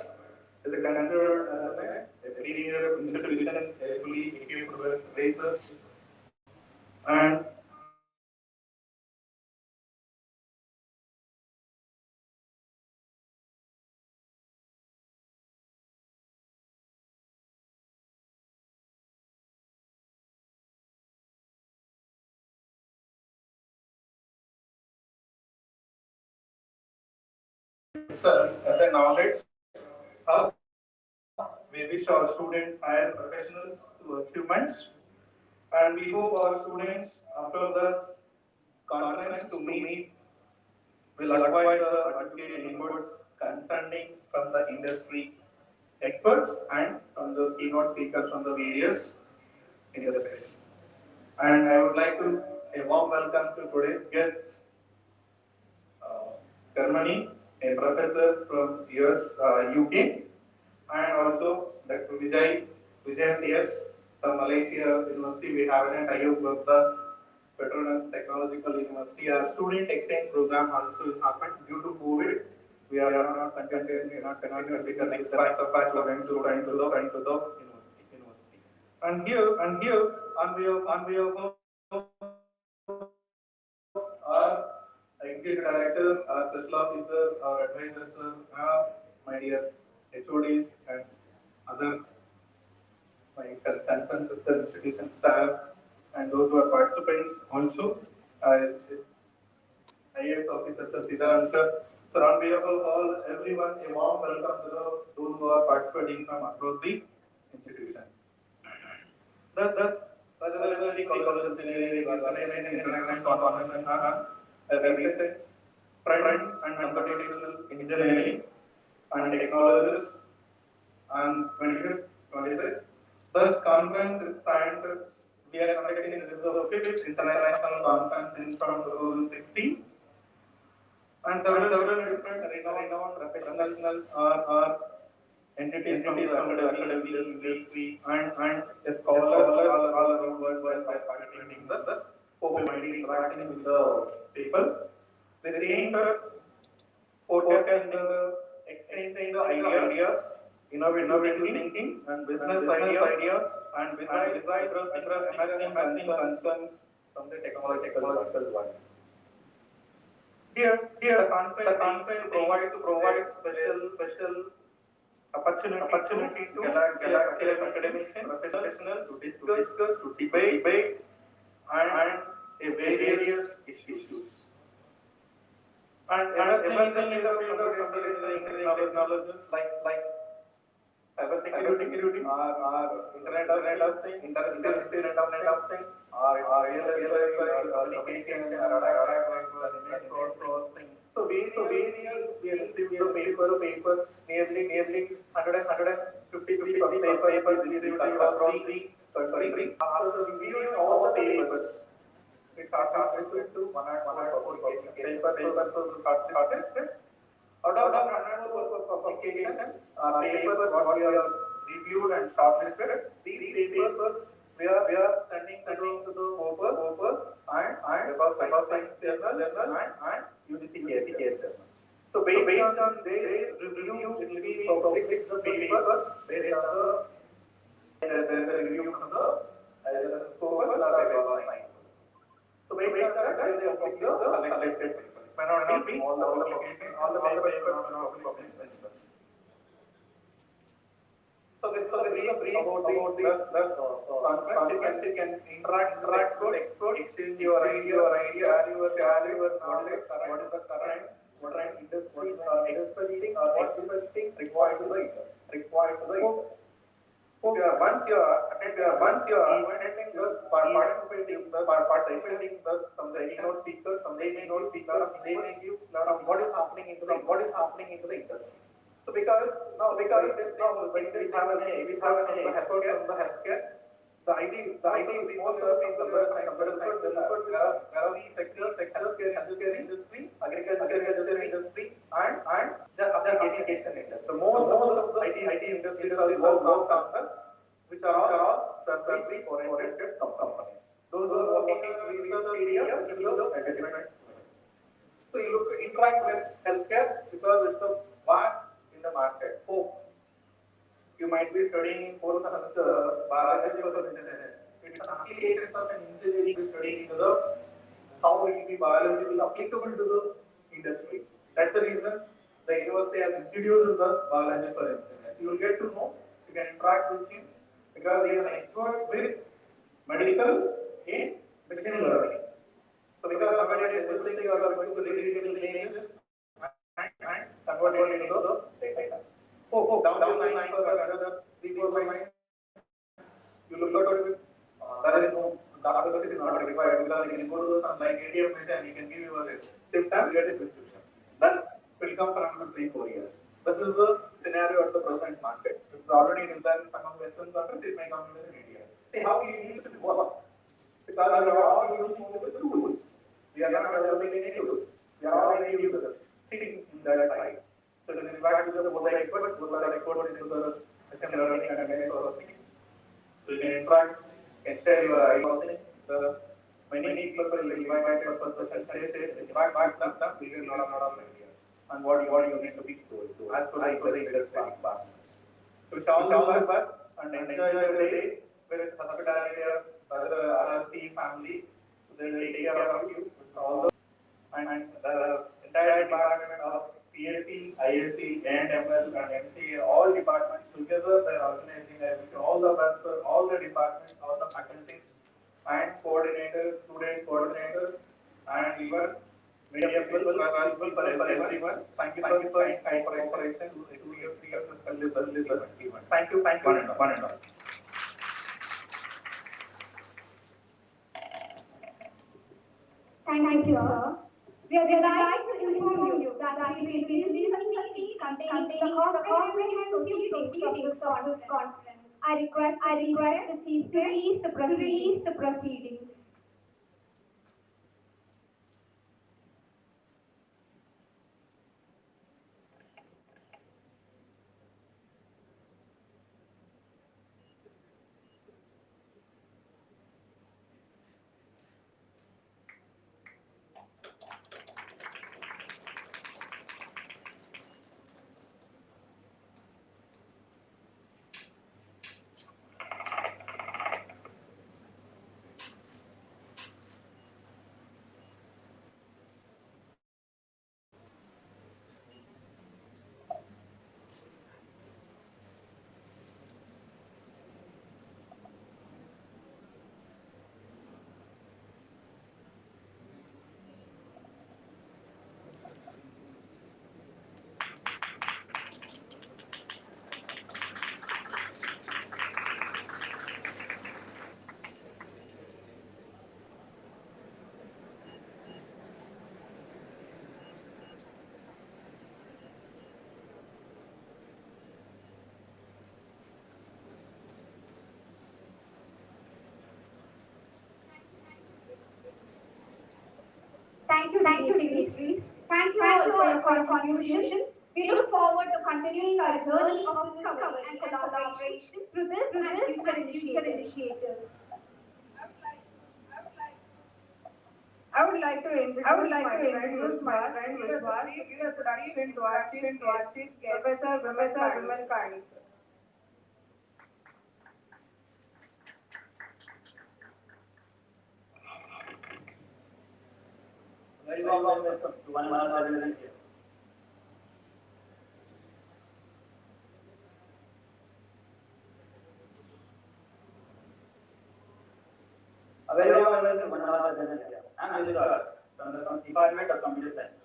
E: is considered as a premier institution fully equipped with research and itself as a knowledge hub. We wish our students higher professionals to achievements, and we hope our students after this conference to meet will acquire the advocate inputs concerning from the industry experts and from the keynote speakers from the various industries. And I would like to a warm welcome to today's guest, Germany, a professor from US, UK, and also Dr. Vijay S,
G: From Malaysia University, we have an tie-up with us. Petronas Technological University, our student exchange program also has happened due to COVID. We are not continuing with the next batch of students to send to the university. And here, on behalf of our executive director, our special officer, our advisors, my dear HODs and other my concerned sister institution staff and those who are participants also. IAS officer Sir Siddharan sir. So on behalf of all everyone, a warm welcome to those who are participating from across the institution. Thus, Rajrajeswari College of Engineering is organizing an international conference on recent trends and computational engineering and technologies on 25th, 26th. Thus, conference is science. We are conducting this is the 5th international conference from 2016. And several different renowned professionals are entities from the academic industry and scholars all around the world by participating in this. Hope you might be interacting with the people. The same forecasting the exchanging the ideas, innovative thinking, and business ideas, and besides addressing emerging concerns from the technological world. Here, the conference provides special opportunity to galaxy academicians, professionals to discuss, to debate, and various issues. And emerging in the field of computational technologies like cybersecurity, or Internet of Things, Internet of Things, or real communication, or processing. So various we received the papers, nearly 150 papers received across the country. After reviewing all the papers, it started to one or four papers. Out of 104 publications, papers what we have reviewed and shortlisted, these papers we are sending to the Opus and about Science Journal and UGC Journal. So based on their review, it will be published the papers based on the review from the Opus or Web Science. So based on that, they will publish the selected papers. May not be all the publications, all the papers are not published. So this is a brief about the you can interact with experts, exchange your idea, share your knowledge, what is the current industry expecting required to the industry. Once you are attending this, participating this, some the keynote speakers, they may give lot of what is happening into the industry. So because now when we have an expert from the healthcare, the idea is most of the there are three sectors: healthcare industry, agriculture industry, and the application industry. So most of the IT industries are work on this, which are all service oriented companies. Those who are working in research area will do the different. So you look interact with healthcare because it's a vast in the market. Hope you might be studying in fourth semester biological business. It's an application of an engineering studying into the how it will be biologically applicable to the industry. That's the reason the university has introduced this biological engineering. You will get to know, you can interact with him because he is an expert with medical in machine learning. So because somebody is building you are going to theoretical images and convert it into the data. Down the line for another 3-4 lines, you look at it. There is no doctor is not required because you can go to some like ATM machine, you can give your symptom, you get a prescription. Thus, will come for another 3-4 years. This is the scenario at the present market. It's already in some of Western countries, it may come in India. See how you use it work. Because we are all using the tools. We are not developing any tools. We are all end users sitting in that side. So then in fact, both are experts into the machine learning and AI processing. So you can interact, can share your ideas. The many people will be invited for social sessions, interact with them, we get a lot of ideas on what you need to be told as per the industry partners. So wish all the best and enjoy your day with hospitality of other RRC family. They will take care of you. All the and the entire department of CSC, ISC, and ML and MCA, all departments together, they are organizing. I wish all the best for all the departments, all the faculties and coordinators, student coordinators, and even media people, for everyone. Thank you for your kind cooperation to your event. Thank you, one and all.
D: Thank you, sir. We are delighted to inform you that we will be releasing a seat containing the comprehensive proceedings of this conference. I request the chief to release the proceedings. Thank you, dignitaries. Thank you all for your contributions. We look forward to continuing our journey of discovery and collaboration through this and future initiatives.
F: I would like to introduce my friend Vishwas to give a introduction to our chief guest, Professor Vimal Kani.
G: Very warm welcome to one of our residents here. A very warm welcome to one of our residents here. I am Mysore from the Department of Computer Science.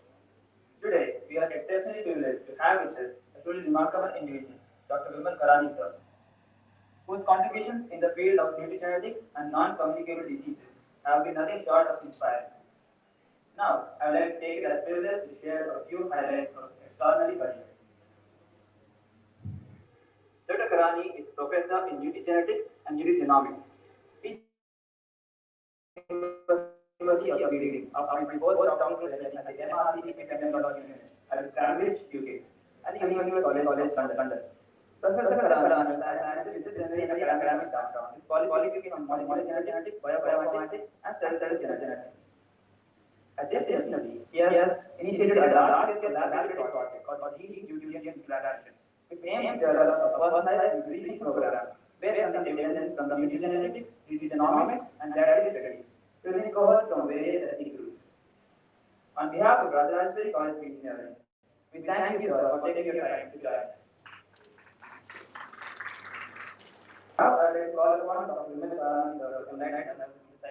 G: Today, we are exceptionally privileged to have with us a truly remarkable individual, Dr. Vimal Karani sir, whose contributions in the field of nutrigenetics and non-communicable diseases have been nothing short of inspiring. Now, I would like to take it as privilege to share a few highlights of his extraordinary career. Dr. Karani is professor in nutrigenetics and nutrigenomics. University of Reading, after his postdoctoral studies at the MRC Technology at Cambridge, UK, and the University College London. Professor Karani has an interdisciplinary academic background with qualifications in molecular genetics, bioinformatics, and cell genetics. Additionally, he has initiated a large-scale collaborative project called Gene Fusion Collaboration, which aims to develop a personalized nutrition program based on the evidence from the nutrigenetics, nutrigenomics, and dietary studies, using cohorts from various ethnic groups. On behalf of Rajrajeswari College of Engineering, we thank you, sir, for taking your time to join us. Now, I will call upon Dr. Vimal Karani, sir, to enlighten us with the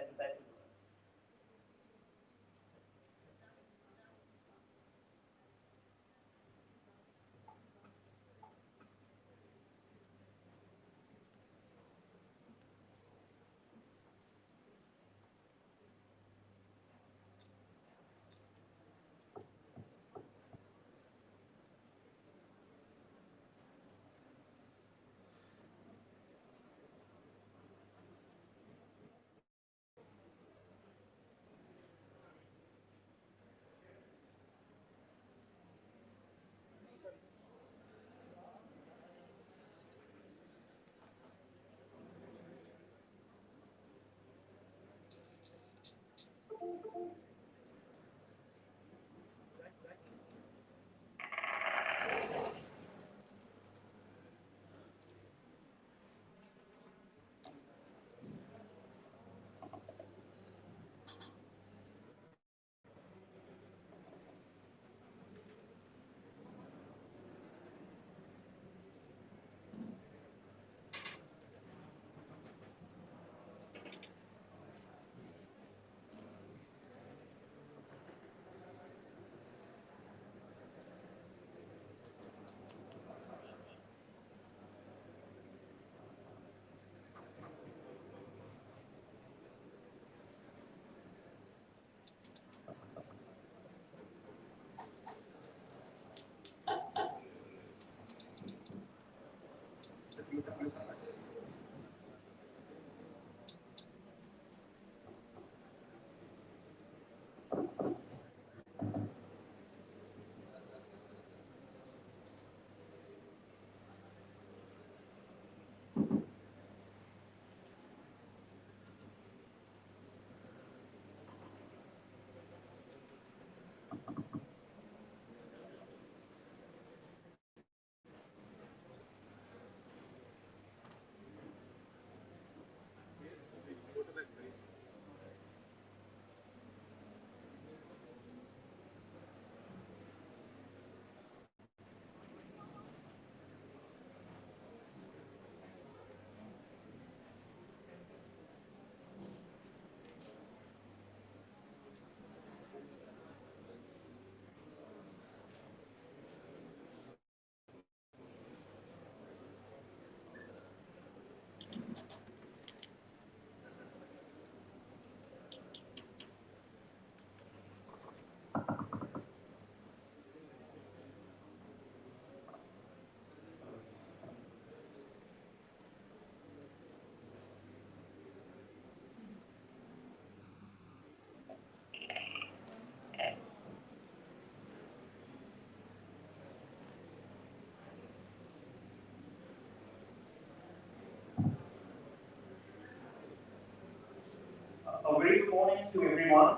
H: A very good morning to everyone,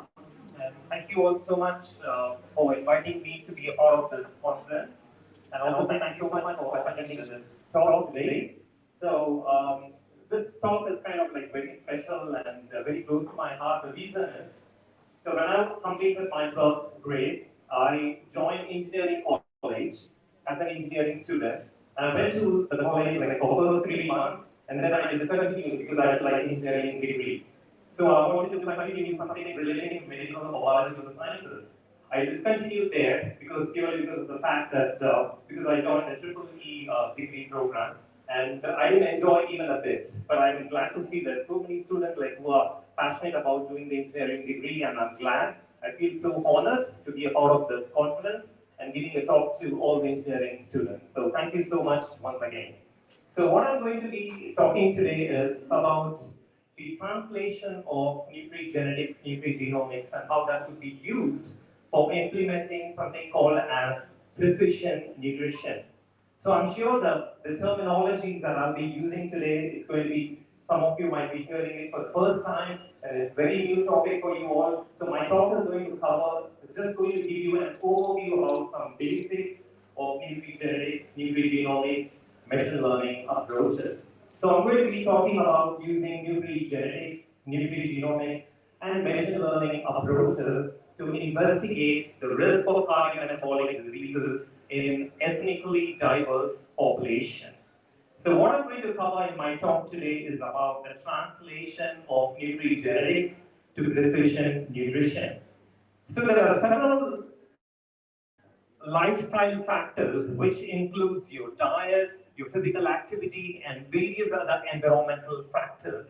H: and thank you all so much for inviting me to be a part of this conference, and also thank you so much for attending this talk today. So this talk is kind of like very special and very close to my heart. The reason is, so when I completed my 12th grade, I joined engineering college as an engineering student, and I went to the college like for the first 3 months, and then I discontinued because I like engineering degree. So I wanted to continue something relating to medical or biological sciences. I discontinued there purely because of the fact that because I joined the triple E degree program, and I didn't enjoy even a bit. But I'm glad to see that so many students like who are passionate about doing the engineering degree, and I'm glad. I feel so honored to be a part of this conference and giving a talk to all the engineering students. So thank you so much once again. So what I'm going to be talking today is about the translation of nutrigenetics, nutrigenomics, and how that could be used for implementing something called as precision nutrition. So I'm sure that the terminologies that I'll be using today is going to be, some of you might be hearing it for the first time, and it's a very new topic for you all. So my talk is going to cover, just going to give you an overview about some basics of nutrigenetics, nutrigenomics, machine learning approaches. So I'm going to be talking about using nutrigenetics, nutrigenomics, and machine learning approaches to investigate the risk of cardiometabolic diseases in ethnically diverse population. So what I'm going to cover in my talk today is about the translation of nutrigenetics to precision nutrition. So there are several lifestyle factors, which includes your diet, your physical activity, and various other environmental factors.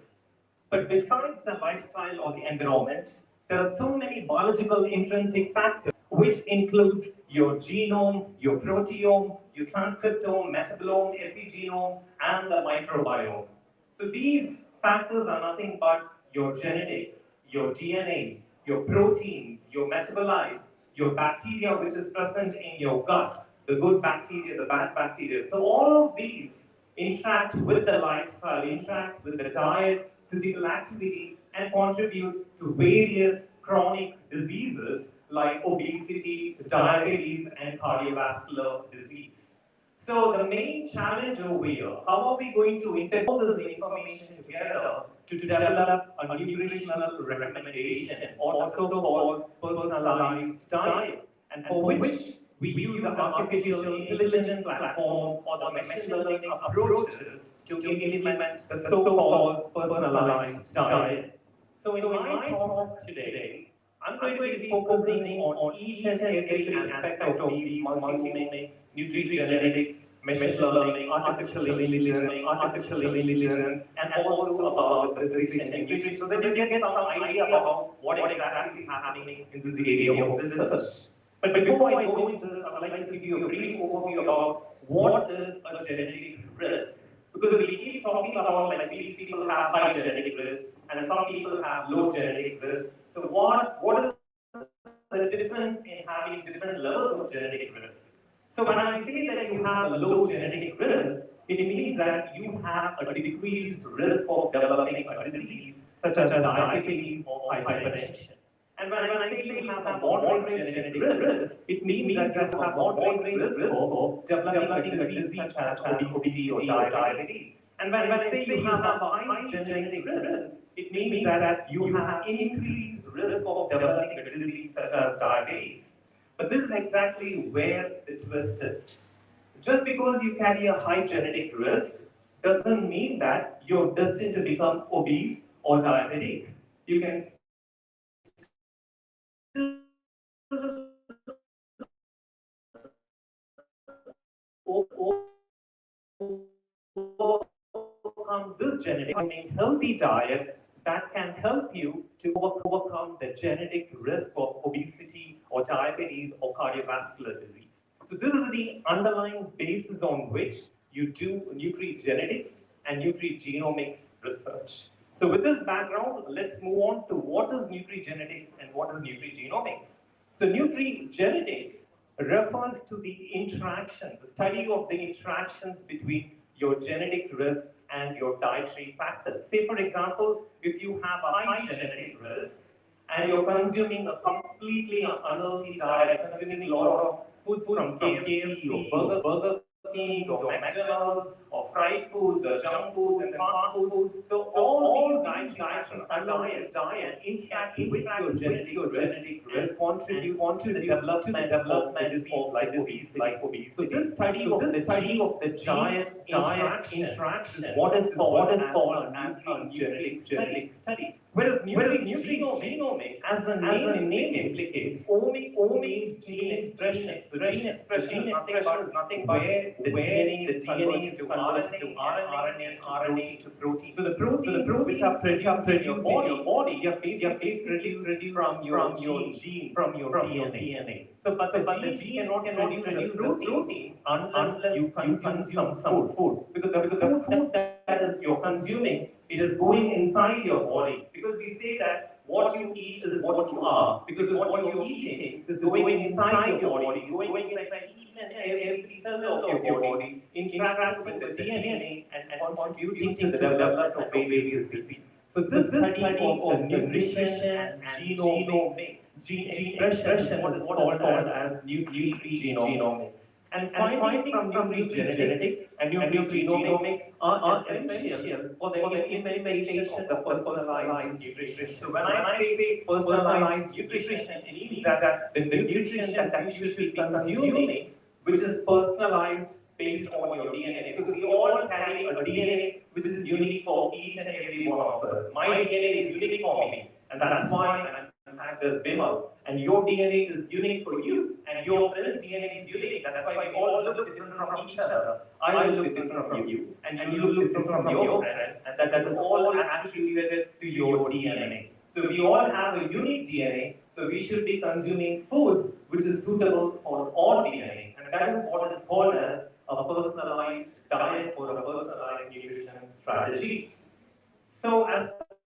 H: But besides the lifestyle or the environment, there are so many biological intrinsic factors, which includes your genome, your proteome, your transcriptome, metabolome, epigenome, and the microbiome. So these factors are nothing but your genetics, your DNA, your proteins, your metabolites, your bacteria which is present in your gut, the good bacteria, the bad bacteria. So all of these interact with the lifestyle, interacts with the diet, physical activity, and contribute to various chronic diseases like obesity, diabetes, and cardiovascular disease. So the main challenge over here, how are we going to integrate all this information together to develop a nutritional recommendation or a so-called personalized diet, and for which we use an artificial intelligence platform or the machine learning approaches to implement the so-called personalized diet. So in my talk today, I'm going to be focusing on each and every aspect of these multi-omics, nutrigenetics, machine learning, artificial intelligence, and also about the precision nutrition, so that you get some idea about what exactly is happening in this area of research. But before I go into this, I would like to give you a brief overview about what is a genetic risk. Because we keep talking about like these people have high genetic risk and some people have low genetic risk. So what is the difference in having different levels of genetic risk? So when I say that you have a low genetic risk, it means that you have a decreased risk of developing a disease such as diabetes or hypertension. And when I say you have a moderate genetic risk, it means that you have a moderate risk of developing a disease such as obesity or diabetes. And when I say you have a high genetic risk, it means that you have increased risk of developing a disease such as diabetes. But this is exactly where the twist is. Just because you carry a high genetic risk doesn't mean that you're destined to become obese or diabetic. You can overcome this genetic, I mean, healthy diet that can help you to overcome the genetic risk of obesity or diabetes or cardiovascular disease. So this is the underlying basis on which you do nutrigenetics and nutrigenomics research. So with this background, let's move on to what is nutrigenetics and what is nutrigenomics. So nutrigenetics refers to the interaction, the study of the interactions between your genetic risk and your dietary factors. Say, for example, if you have a high genetic risk and you're consuming a completely unhealthy diet, consuming a lot of foods from KFC or Burger King or McDonald's or fried foods or junk foods and fast foods. So all these diet interact with your genetic risk and contribute to the development of disease like obesity. So this study of the diet interaction is what is called as a genetic study. Whereas nutrigenomics, as the name implicates, omics means gene expression. So gene expression is nothing but where the DNA is converted to RNA to protein. So the proteins which are produced in your body, are basically produced from your genes, from your DNA. So but the genes cannot produce the protein unless you consume some food. Because the food that is you're consuming, it is going inside your body. Because we say that what you eat is what you are. Because what you're eating is going inside your body, going inside each and every cell of your body, interacting with the DNA and contributing to the development of various diseases. So this study of the nutrition and genomics, gene expression is what is called as nutrigenomics. And findings from nutrigenetics and nutrigenomics are essential for the implementation of the personalized nutrition. So when I say personalized nutrition, it means that the nutrition that you should be consuming, which is personalized based on your DNA. Because we all carry a DNA which is unique for each and every one of us. My DNA is unique for me, and that's why in fact there's Bimal, and your DNA is unique for you, and your friend's DNA is unique. That's why we all look different from each other. I will look different from you, and you look different from your friend, and that is all attributed to your DNA. So we all have a unique DNA, so we should be consuming foods which is suitable for all DNA, and that is what is called as a personalized diet or a personalized nutrition strategy. So as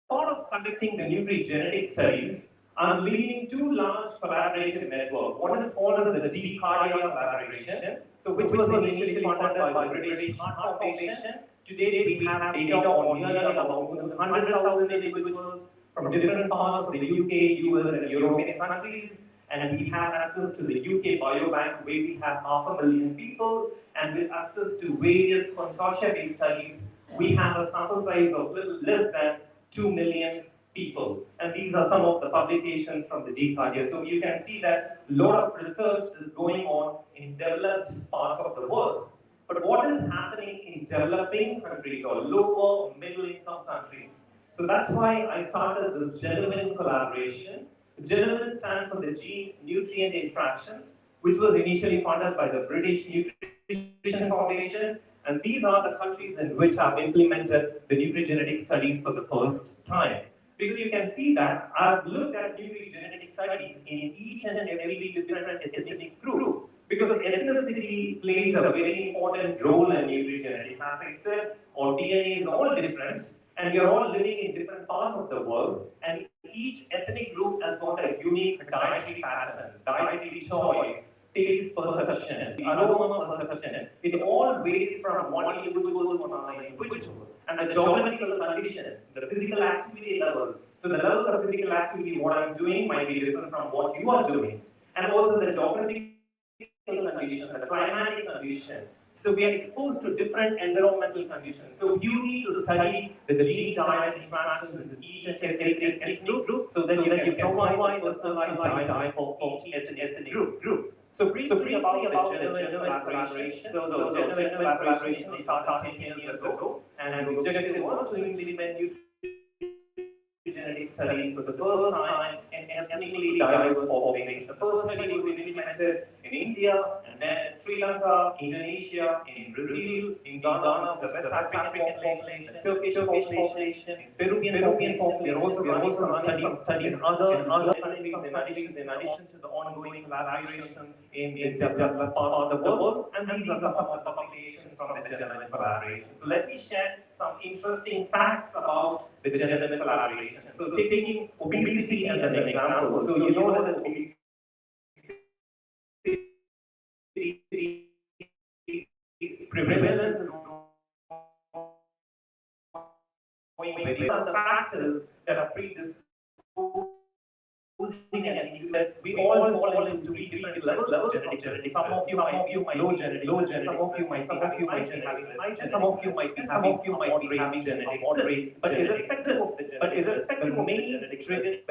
H: part of conducting the nutrigenetic studies, I'm leading two large collaborative networks. One is called as the Dept collaboration, so which was initially funded by the British Heart Foundation. Today we have data on nearly about 100,000 individuals from different parts of the UK, US, and European countries. And we have access to the UK Biobank, where we have 500,000 people, and with access to various consortia-based studies, we have a sample size of little less than 2 million people. And these are some of the publications from the Dept. So you can see that a lot of research is going on in developed parts of the world. But what is happening in developing countries or lower or middle income countries? So that's why I started this genuine collaboration. Genuine stands for the gene nutrient interactions, which was initially funded by the British Nutrition Foundation. And these are the countries in which I've implemented the nutrigenetic studies for the first time. Because you can see that I've looked at nutrigenetic studies in each and every different ethnic group. because ethnicity plays a very important role in nutrigenetics. As I said, our DNA is all different, and we are all living in different parts of the world, and each ethnic group has got a unique dietary pattern, dietary choice, taste perception, aroma perception. It all varies from one individual to another individual. And the geographical conditions, the physical activity level. So the levels of physical activity, what I'm doing might be different from what you are doing. And also the geographical condition, the climatic condition. So we are exposed to different environmental conditions. So you need to study the gene diet interactions in each and every ethnic group so that you can provide a personalized diet for each ethnic group. So briefly about the general collaboration. So the general collaboration was started 10 years ago, and the objective was to implement genetic studies for the first time in ethnically diverse populations. The first study was implemented in India, and then in Sri Lanka, Indonesia, in Brazil, in Ghana, the West African population, Turkish population, Peruvian population. We are also running some studies in other countries in addition to the ongoing collaborations in developed parts of the world. And these are some of the publications from the general collaboration. So let me share some interesting facts about the general collaboration. So taking obesity as an example, so you know that obesity prevalence is going very well. The factors that are predisposing and that we all fall into three different levels of genetic. Some of you might be low genetic, some of you might having high genetic, some of you might be having moderate. But irrespective of the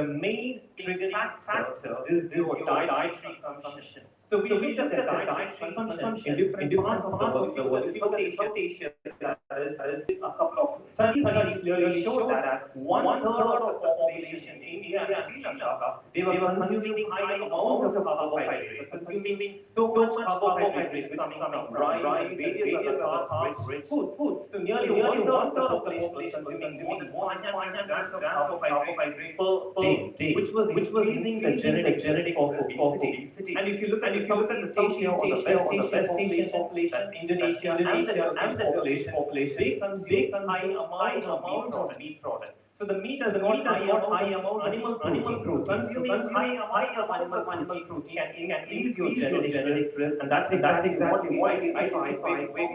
H: main triggering factor is your dietary consumption. So we looked at the dietary consumption in different parts of the world. If you look at South Asia, there is a couple of studies clearly show that one-third of the population in India and Sri Lanka, they were consuming high amounts of carbohydrates, consuming so much carbohydrates coming from rice and various other carbs-rich foods. So nearly one-third of the population was consuming more than 500 grams of carbohydrate per day, which was increasing the genetic of obesity. And if you look at the South Asia or the West Asian population, Indonesia and the Turkish population, they consume high amounts of meat products. So the meat has got high amounts of animal protein. So consuming high amounts of animal protein can increase your genetic risk, and that's exactly what we identified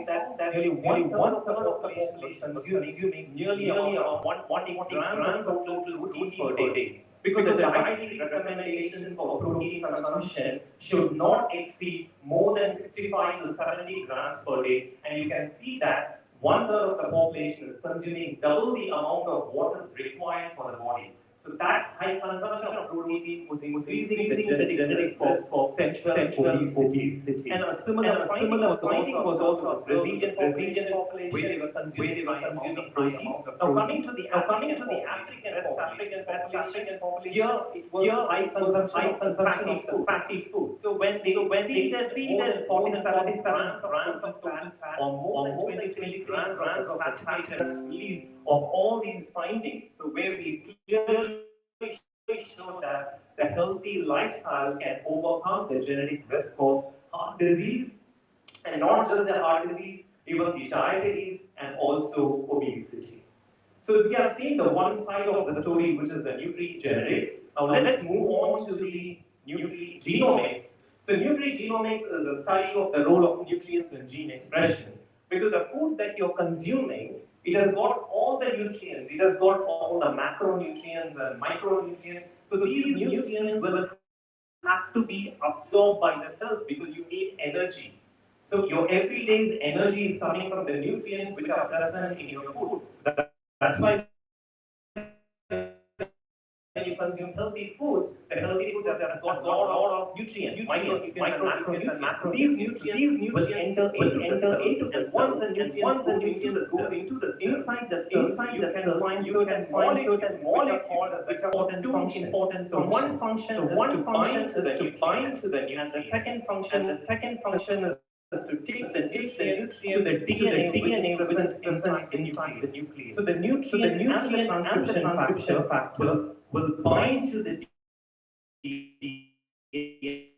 H: that nearly one-third of the population was consuming nearly around 140 grams of total protein per day. Because the dietary recommendations for protein consumption should not exceed more than 65 to 70 grams per day, and you can see that one-third of the population is consuming double the amount of what is required for the body. So that high consumption of protein was increasing the genetic risk of central obesity. And a similar finding was also the Brazilian population, where they were consuming protein. Now coming to the West African population, here it was high consumption of fatty food. So when they exceeded 47 grams of total fat or more than 23 grams of saturated release of all these findings, so where we clearly show that the healthy lifestyle can overcome the genetic risk of heart disease, and not just the heart disease, even the diabetes and also obesity. So we have seen the one side of the story, which is the nutrigenetics. Now let's move on to the nutrigenomics. So nutrigenomics is the study of the role of nutrients in gene expression. Because the food that you're consuming, it has got all the nutrients, it has got all the macronutrients and micronutrients. So these nutrients will have to be absorbed by the cells because you need energy. So your everyday's energy is coming from the nutrients which are present in your food. That's why when you consume healthy foods, the healthy foods have got a lot of nutrients, micronutrients and macronutrients. These nutrients will enter into the cells. Once a nutrient goes into the cell, inside the cell, you can find certain molecules which are called two important. So one function is to bind to the nutrient, and the second function is to take the nutrient to the DNA which is present inside the nucleus. So the nutrient and the transcription factor will bind to the DNA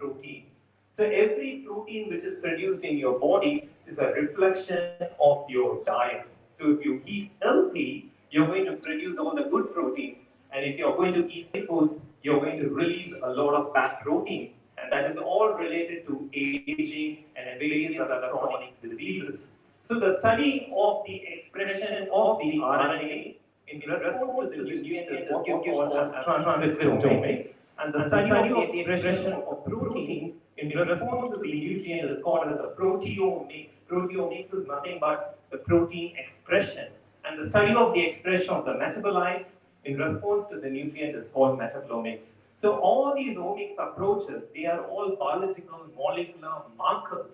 H: proteins. So every protein which is produced in your body is a reflection of your diet. So if you eat healthy, you're going to produce all the good proteins. And if you're going to eat foods, you're going to release a lot of bad proteins. And that is all related to aging and various other chronic diseases. So the study of the expression of the RNA in response to the nutrient is what you call as transcriptomics. And the study of the expression of proteins in response to the nutrient is called as the proteomics. Proteomics is nothing but the protein expression. And the study of the expression of the metabolites in response to the nutrient is called metabolomics. So all these omics approaches, they are all biological molecular markers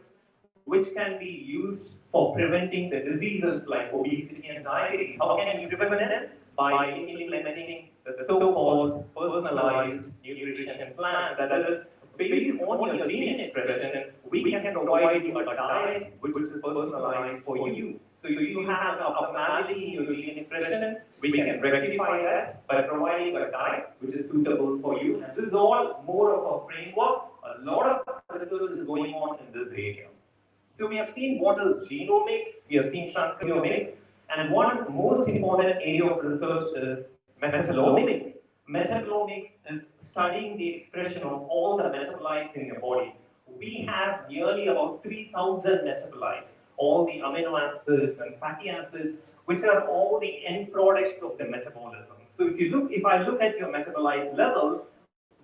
H: which can be used for preventing the diseases like obesity and diabetes. How can you prevent them? By implementing the so-called personalized nutrition plans. That is, based on your gene expression, we can provide you a diet which is personalized for you. So if you have an abnormality in your gene expression, we can rectify that by providing a diet which is suitable for you. And this is all more of a framework. A lot of research is going on in this area. So we have seen what is genomics, we have seen transcriptomics, and one most important area of research is metabolomics. Metabolomics is studying the expression of all the metabolites in your body. We have nearly about 3,000 metabolites, all the amino acids and fatty acids, which are all the end products of the metabolism. So if I look at your metabolite level,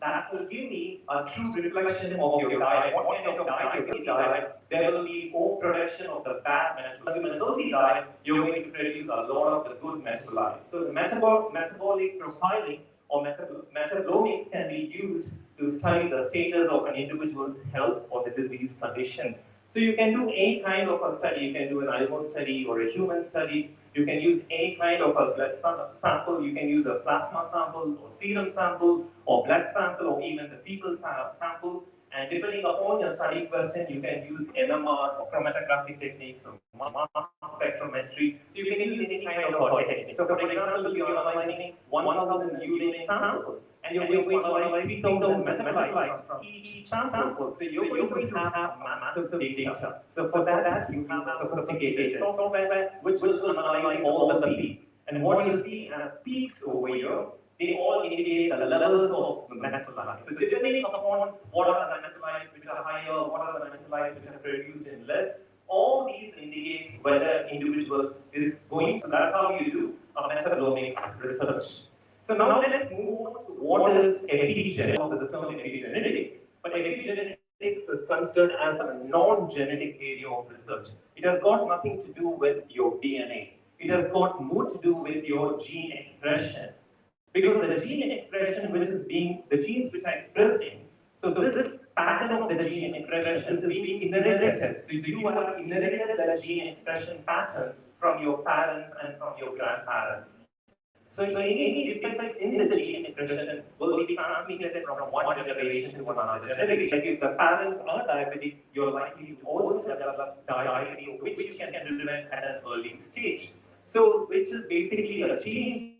H: that will give me a true reflection of your diet. What kind of diet you diet? There will be overproduction of the bad metabolites. In a healthy diet, you're going to produce a lot of the good metabolites. So the metabolic profiling or metabolomics can be used to study the status of an individual's health or the disease condition. So you can do any kind of a study. You can do an animal study or a human study. You can use any kind of a blood sample. You can use a plasma sample or serum sample or blood sample or even the fecal sample. And depending upon your study question, you can use NMR or chromatographic techniques or mass spectrometry. So you can use any kind of a technique. So for example, you're analyzing 1,000 urine samples and you're going to analyze 3,000 metabolites from each sample. So you're going to have massive data. So for that, you have sophisticated software which will analyze all the peaks. And what you see as peaks over here, they all indicate the levels of the metabolites. So depending upon what are the metabolites which are higher, what are the metabolites which are produced in less, all these indicates whether an individual is going. So that's how you do a metabolomics research. So now let's move on to what is epigenetics, or the term epigenetics. But epigenetics is considered as a non-genetic area of research. It has got nothing to do with your DNA. It has got more to do with your gene expression. Because the gene expression which is being, the genes which are expressing, so this pattern of the gene expression is being inherited. So you have inherited the gene expression pattern from your parents and from your grandparents. So any defects in the gene expression will be transmitted from one generation to another generation. Like if the parents are diabetic, you're likely to also develop diabetes, which you can prevent at an early stage. So which is basically a change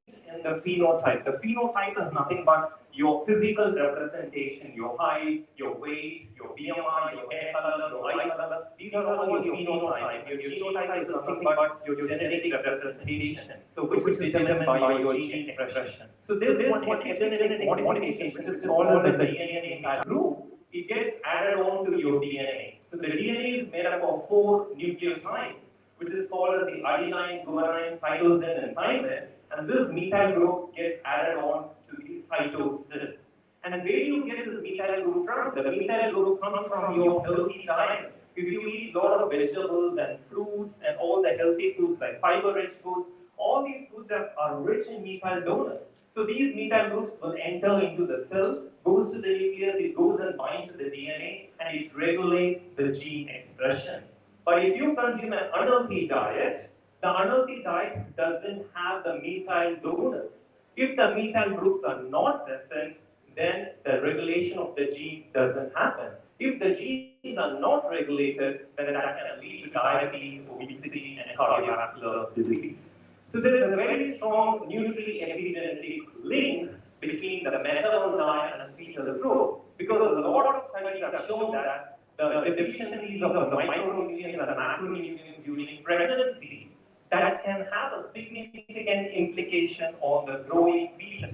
H: in the phenotype. The phenotype is nothing but your physical representation, your height, your weight, your BMI, your hair color, your eye color. These are all your phenotype. Your genotype is nothing but your genetic representation. So which is determined by your gene expression. So there's one epigenetic modification which is called as the DNA group. It gets added on to your DNA. So the DNA is made up of 4 nucleotides, which is called as the adenine, guanine, cytosine, and thymine. And this methyl group gets added on to the cytosine. And where do you get this methyl group from? The methyl group comes from your healthy diet. If you eat a lot of vegetables and fruits and all the healthy foods like fiber-rich foods, all these foods are rich in methyl donors. So these methyl groups will enter into the cell, goes to the nucleus, it goes and binds to the DNA, and it regulates the gene expression. But if you consume an unhealthy diet, the unhealthy diet doesn't have the methyl donors. If the methyl groups are not present, then the regulation of the gene doesn't happen. If the genes are not regulated, then that can lead to diabetes, obesity, and cardiovascular disease. So there is a very strong nutri-epigenetic link between the maternal diet and fetal growth. because a lot of studies have shown that the deficiencies of the micronutrients and macronutrients during pregnancy that can have a significant implication on the growing fetus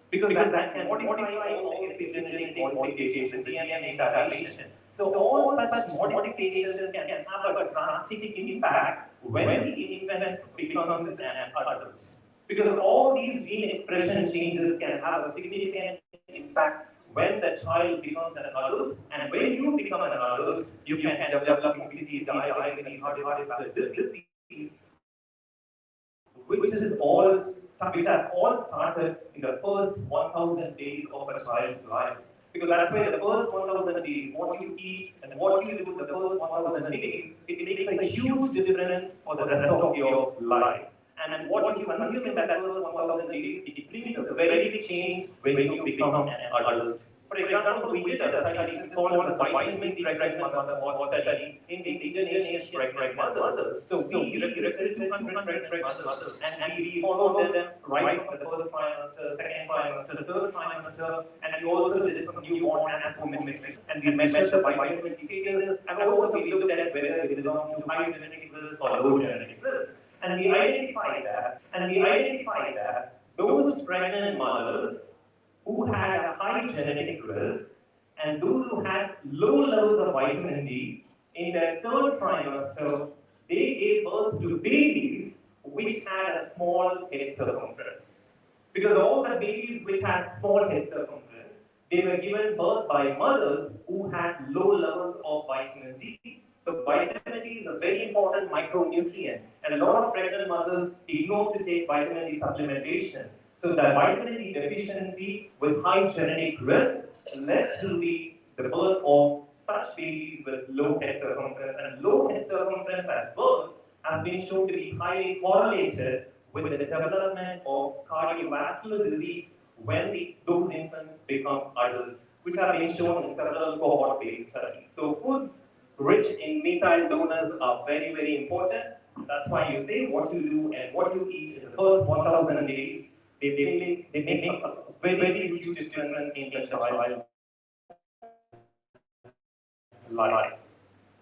H: because that can modify all the epigenetic modification, DNA methylation. So all such modifications can have a drastic impact when the infant becomes an adult. Because all these gene expression changes can have a significant impact when the child becomes an adult, and when you become an adult, you can develop obesity, diabetes, cardiovascular disease, which have all started in the first 1,000 days of a child's life. Because that's why the first 1,000 days, what you eat and what you do in the first 1,000 days, it makes a huge difference for the rest of your life. And what you consume in that first 1,000 days, it brings a very big change when you become an adult. For example, we did a study which is called the vitamin D pregnant mother study in Indonesian pregnant mothers. So we recruited 200 pregnant mothers and we followed them right from the first trimester, second trimester, third trimester, and we also did some newborn anthropometry. And we measured the vitamin D status, and also we looked at whether they belong to high genetic risk or low genetic risk. And we identified that those pregnant mothers who had a high genetic risk and those who had low levels of vitamin D in their third trimester, they gave birth to babies which had a small head circumference. Because all the babies which had small head circumference, they were given birth by mothers who had low levels of vitamin D. So vitamin D is a very important micronutrient, and a lot of pregnant mothers ignore to take vitamin D supplementation. So the vitamin D deficiency with high genetic risk led to the birth of such babies with low head circumference, and low head circumference at birth has been shown to be highly correlated with the development of cardiovascular disease when those infants become adults, which have been shown in several cohort-based studies. So foods rich in methyl donors are very, very important. That's why you say what you do and what you eat in the first 1,000 days, they make a very, very huge difference in the child's life.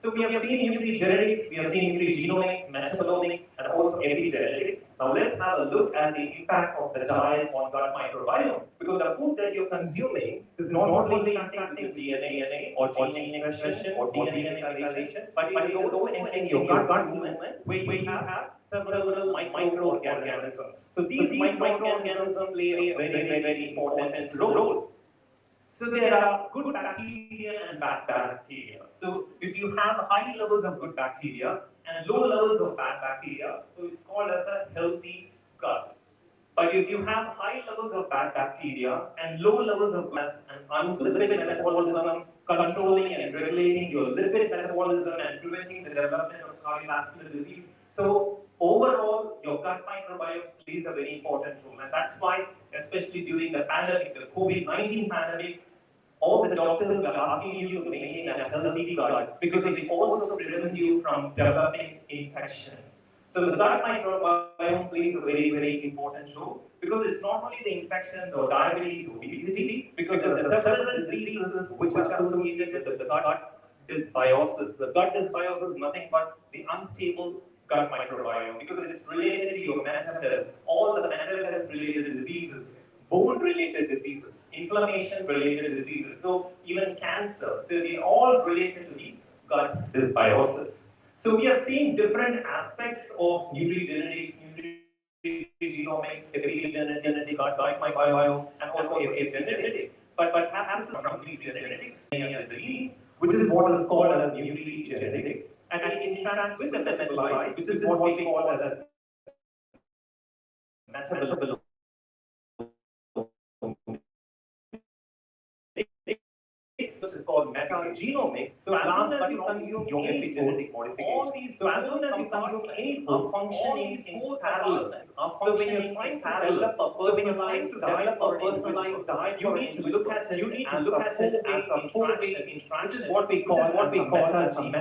H: So we have seen nutrigenetics, we have seen nutrigenomics, metabolomics, and also epigenetics. Now let's have a look at the impact of the diet on gut microbiome. Because the food that you're consuming is not only impacting DNA or gene expression or DNA methylation, but it is also entering your gut movement where you have several microorganisms. So these microorganisms play a very, very important role. So there are good bacteria and bad bacteria. So if you have high levels of good bacteria and low levels of bad bacteria, so it's called as a healthy gut. But if you have high levels of bad bacteria and low levels of gas and lipid metabolism, controlling and regulating your lipid metabolism and preventing the development of cardiovascular disease, so overall, your gut microbiome plays a very important role. And that's why, especially during the pandemic, the COVID-19 pandemic, all the doctors are asking you to maintain a healthy gut because it also prevents you from developing infections. So the gut microbiome plays a very, very important role because it's not only the infections or diabetes, obesity, because there are several diseases which are associated with the gut dysbiosis. The gut dysbiosis is nothing but the unstable gut microbiome because it's related to your mental health, all the mental health related diseases, bone related diseases, inflammation related diseases, so even cancer. So they all related to the gut dysbiosis. So we have seen different aspects of nutrigenetics, nutrigenomics, epigenetics, gut microbiome, and also epigenetics. But perhaps from nutrigenetics, many of the genes, which is what is called as nutrigenetics, and it interacts with the metabolites, which is what we call as metabolism. Which is called metagenomics. So as soon as you consume your epigenetic modification, so as soon as you consume any food, functioning in parallel. So when you're trying to develop a personalized diet, you need to look at it as a four-way interaction, which is what we call a metagenome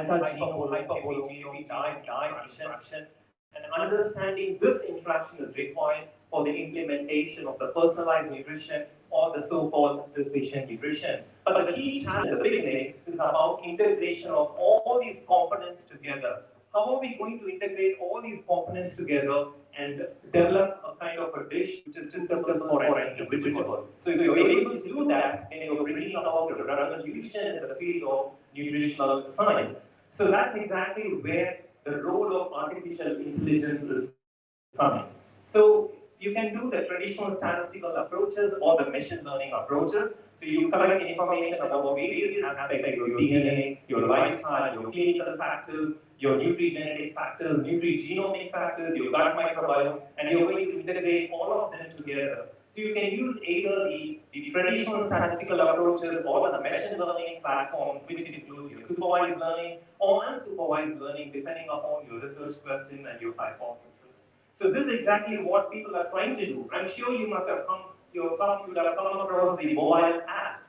H: hyperhologenic diet interaction. And understanding this interaction is required for the implementation of the personalized nutrition or the so-called precision nutrition. But the key challenge at the beginning is about integration of all these components together. How are we going to integrate all these components together and develop a kind of a dish which is suitable for an individual? So if you're able to do that, then you're bringing about a revolution in the field of nutritional science. So that's exactly where the role of artificial intelligence is coming. So you can do the traditional statistical approaches or the machine learning approaches. So you collect information about various aspects of your DNA, your lifestyle, your clinical factors, your nutrigenetic factors, nutrigenomic factors, your gut microbiome, and you're going to integrate all of them together. So you can use either the traditional statistical approaches or the machine learning platforms, which includes your supervised learning or unsupervised learning, depending upon your research question and your hypothesis. So this is exactly what people are trying to do. I'm sure you must have you would have come across the mobile apps.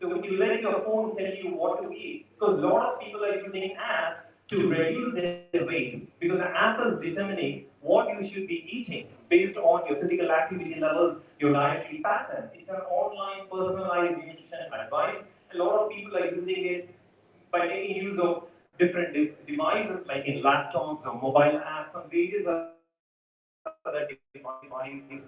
H: So when you let your phone tell you what to eat, because a lot of people are using apps to reduce their weight, because the app is determining what you should be eating based on your physical activity levels, your dietary pattern. It's an online personalized nutrition advice. A lot of people are using it by making use of different devices like in laptops or mobile apps and various other devices.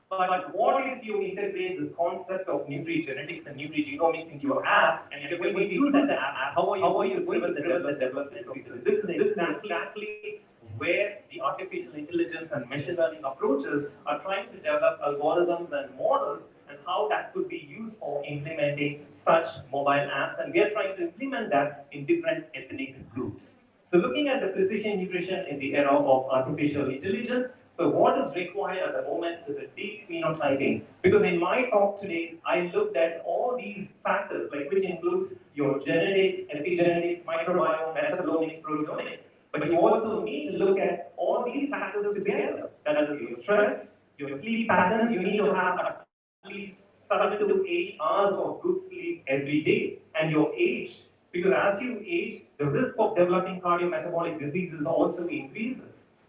H: But what if you integrate this concept of nutrigenetics and nutrigenomics into your app, and if you're going to use that app, how are you going to drive the development of it? This is exactly where the artificial intelligence and machine learning approaches are trying to develop algorithms and models, and how that could be used for implementing such mobile apps. And we are trying to implement that in different ethnic groups. So looking at the precision nutrition in the era of artificial intelligence, so what is required at the moment is a deep phenotyping. Because in my talk today, I looked at all these factors, like which includes your genetics, epigenetics, microbiome, metabolomics, proteomics. But you also need to look at all these factors together. That is your stress, your sleep patterns. You need to have at least 7 to 8 hours of good sleep every day, and your age. Because as you age, the risk of developing cardiometabolic diseases also increases.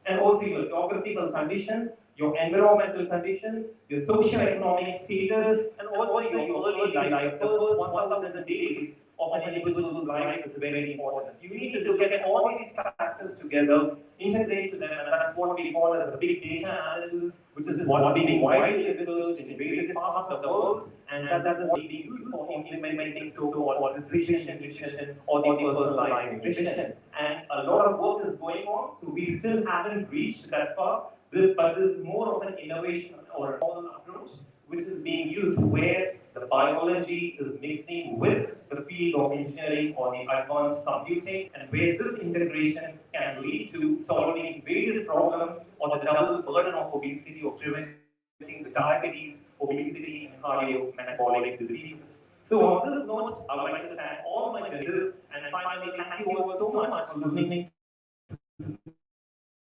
H: And also your geographical conditions, your environmental conditions, your socio-economic status, and also your early life. The first 1,000 days of an individual's life is very important. You need to look at all these factors together, integrate to them, and that's what we call as a big data analysis, which is what being widely researched in various parts of the world, and that is what being used for implementing so-called precision nutrition or the personalized nutrition. And a lot of work is going on, so we still haven't reached that far, but this is more of an innovation or a novel approach which is being used where the biology is mixing with the field of engineering or the advanced computing, and where this integration can lead to solving various problems or the double burden of obesity or preventing the diabetes, obesity, and cardiometabolic diseases. So on this note, I would like to thank all my judges, and finally thank you all so much for listening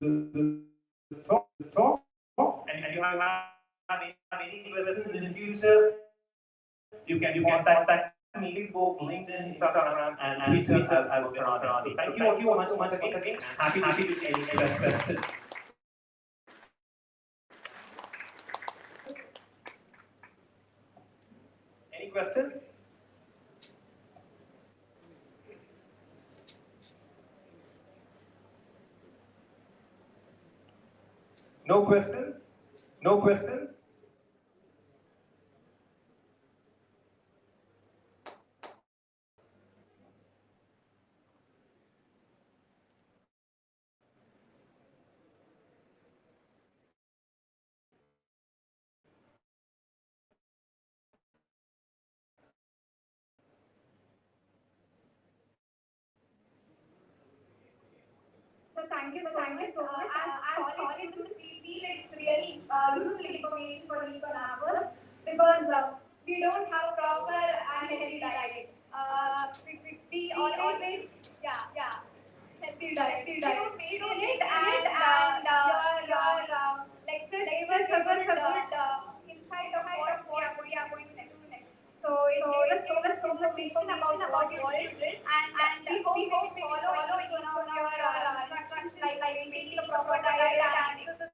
H: to this talk. And if you have any questions in the future, you can contact me, Facebook, LinkedIn, Instagram, and Twitter as well. So thank you all so much again. Happy to take any questions. Any questions? No questions? No questions?
D: So thank you so much. As college students, we feel it's really useful information for each one of us because we don't have proper and healthy diet. We always, yeah, healthy diet. We don't maintain it, and your lecture gave us a good insight of what we are going to do next. So it gave us so much information about what you did, and we hope we follow each one of your instructions like maintaining a proper diet and exercise.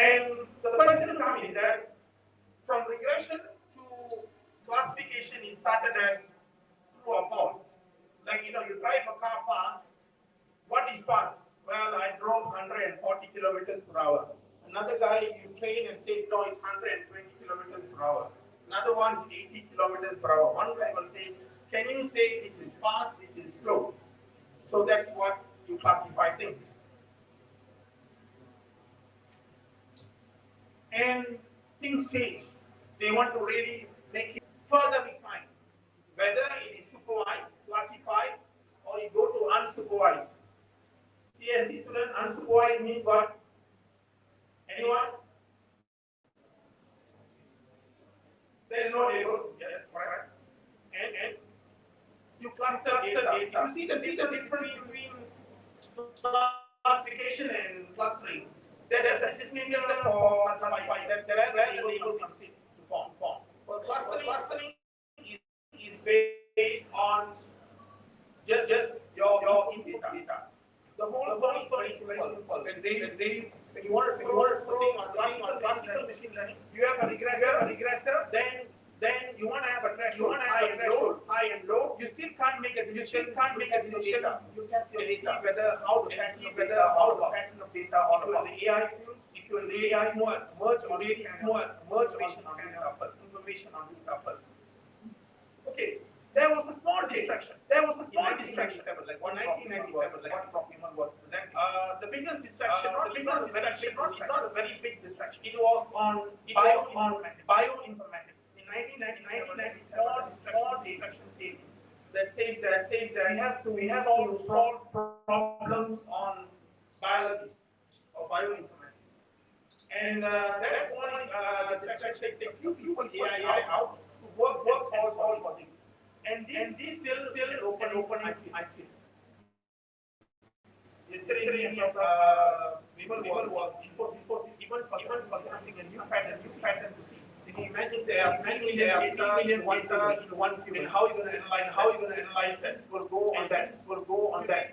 I: And the question comes is that from regression to classification is started as true or false. Like, you drive a car fast. What is fast? Well, I drove 140 kilometers per hour. Another guy you train and say, no, it's 120 kilometers per hour. Another one is 80 kilometers per hour. One guy will say, can you say this is fast, this is slow? So that's what you classify things. And things change. They want to really make it further refined. Whether it is supervised, classified, or you go to unsupervised. CSC student, unsupervised means what? Anyone? There is no label. Yes, correct. And you cluster data. You see the difference between classification and clustering. There's a system for classifying. That's where the label comes in to form. For clustering is based on just your input data. The whole story is very simple. When you want to putting on classical machine learning, you have a regressor, then you want to have a threshold, high and low. You still can't make a decision. You can see whether how the pattern of data on the AI field. If you are in the AI more merge on this information on this purpose. Okay. There was a small distraction. Like 1997, like what Prof. was presenting. The biggest distraction, not a very big distraction. It was on bioinformatics. In 1997, small distraction came that says that we have to solve problems on biology or bioinformatics. And that's why the distraction takes a few people AI out to work solve for this. And this still open, I feel. Yesterday, people was Infosys, even for something a new pattern to see. Can you imagine there are 3 million data in one field, and how you going to analyze that? Will go on that.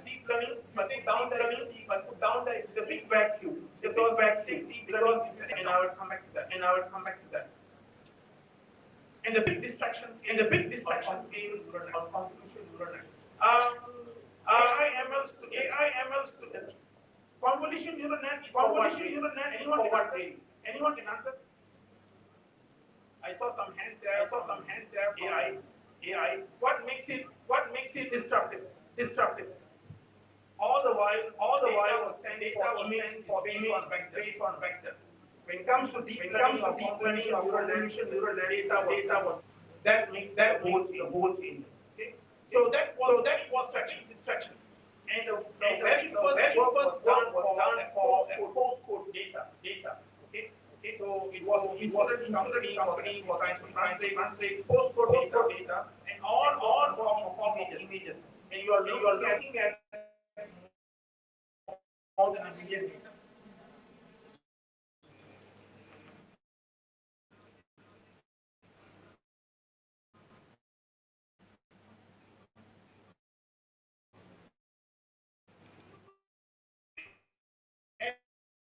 I: Deep learning, but take down the learning, but put down that it's a big vacuum. It's a big vacuum because and I will come back to that. And the big distraction came on computational neural net. AI ML student. Convolution neural net is for what? Anyone can answer? I saw some hands there. AI. What makes it disruptive? All the while was sent for based on vector. When it comes to deep learning or convolution neural net, data was that makes the whole changes. Okay? So that was distraction. And the very first one was done for postcode data. Okay? So it was an insurance company was trying to translate postcode data and all form of images. And you are looking at more than 1 million data.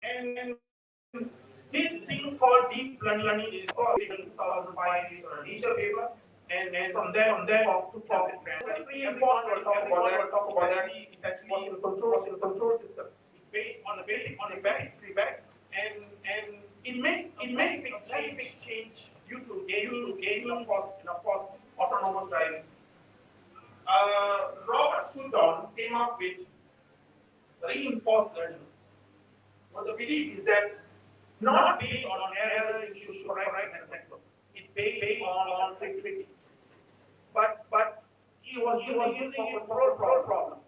I: And this thing called deep learning is called in 2005 on a Nature paper, and from there to profit grant. Reinforced will talk about that. It's actually a control system. It's based on a very feedback, and it makes a big change due to gaming of course autonomous driving. Robert Sutton came up with reinforced learning. Well, the belief is that not based on error, you should correct the network. It's based on flexibility. But he was using it for a problem.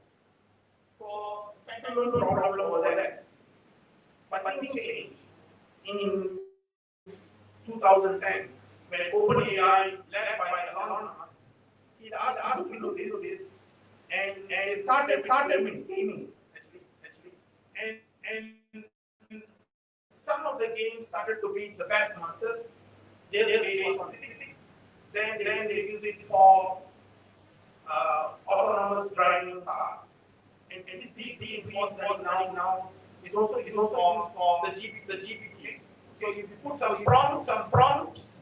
I: For technical problem over that. But things changed in 2010 when OpenAI, led by Elon Musk, he asked us to do this, and it started with gaming actually. And some of the games started to be the best masters, just based on physics. Then they use it for autonomous driving cars. And this reinforced learning now is also used for the GPTs. So if you put some prompts,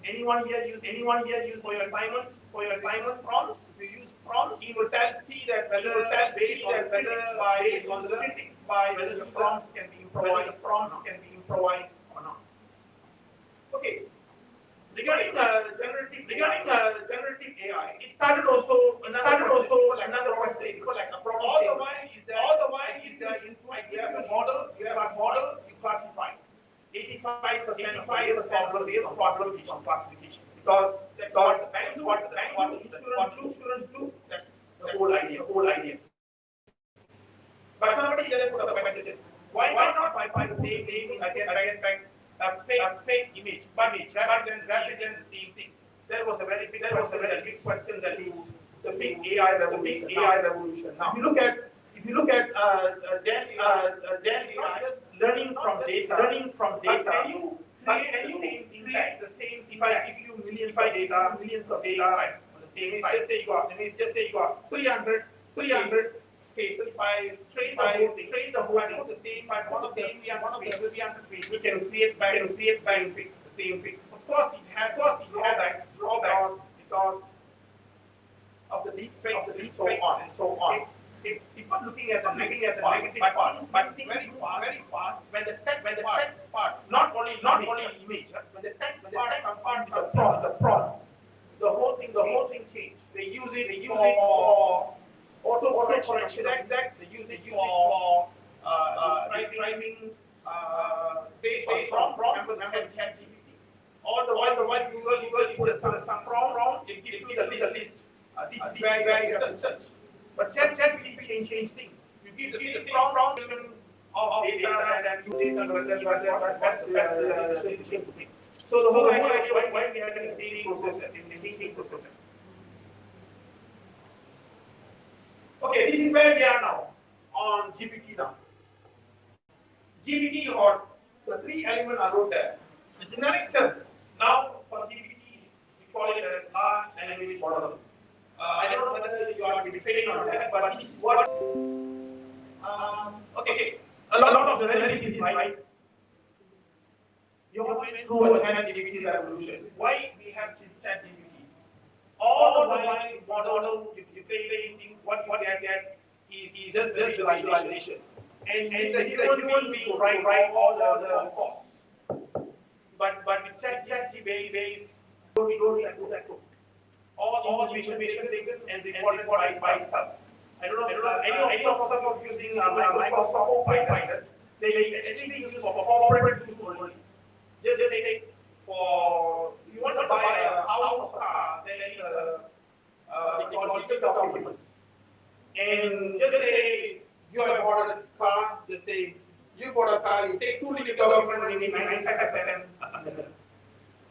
I: anyone here use for your assignments, prompts. If you use prompts, he will see that whether based on the critics whether the prompts can be improvised or not. Okay. Regarding generative AI, it started also another question. Like a problem. All the while is there input. You have a model. You classify. 85% of real problem is on classification, because that's what the insurance do. That's the whole idea. But somebody just put up a question: why not find the same thing again a fake image, rather than the same thing? There was a very big question that is the big AI revolution. Now, if you look at Gen AI, learning from data. Can you create the same thing? If you millions of data on the same site. Just say you got 300 cases. By train the whole thing, put the same 300 faces, you can create back the same face. Of course, it has drawbacks because of the deep fakes and so on. If people looking at the negative part, but things very fast when the text part, not only image, when the text part comes from the prompt, the whole thing changed. They use it for auto correction of text. They use it for describing based on prompt. Remember ChatGPT. All the while Google put some prompt, it gives you the list. This is where you have to search. But ChatGPT can change things. You give the same prompt of data and use it, and that's the best thing. So the whole idea why we are having the same process in the thinking process. Okay, this is where we are now on GPT now. GPT, you got the three elements I wrote there. The generic term now for GPT, we call it as large language model. I don't know whether you are debating on that, but this is what. Okay, a lot of the analysis is right. You went through a ChatGPT revolution. Why we have this ChatGPT? All the while model you play things. What you get is just visualization, and the human being write all the codes. But with ChatGPT base, we don't have to do that code. All information taken and reported by itself. I don't know any of using Microsoft Copilot. They actually use for corporate use only. Just say for you want to buy a house or car, there is they call digital documents. And just say you have bought a car. Just say you bought a car. You take 2 digital documents and you need 95% assessment.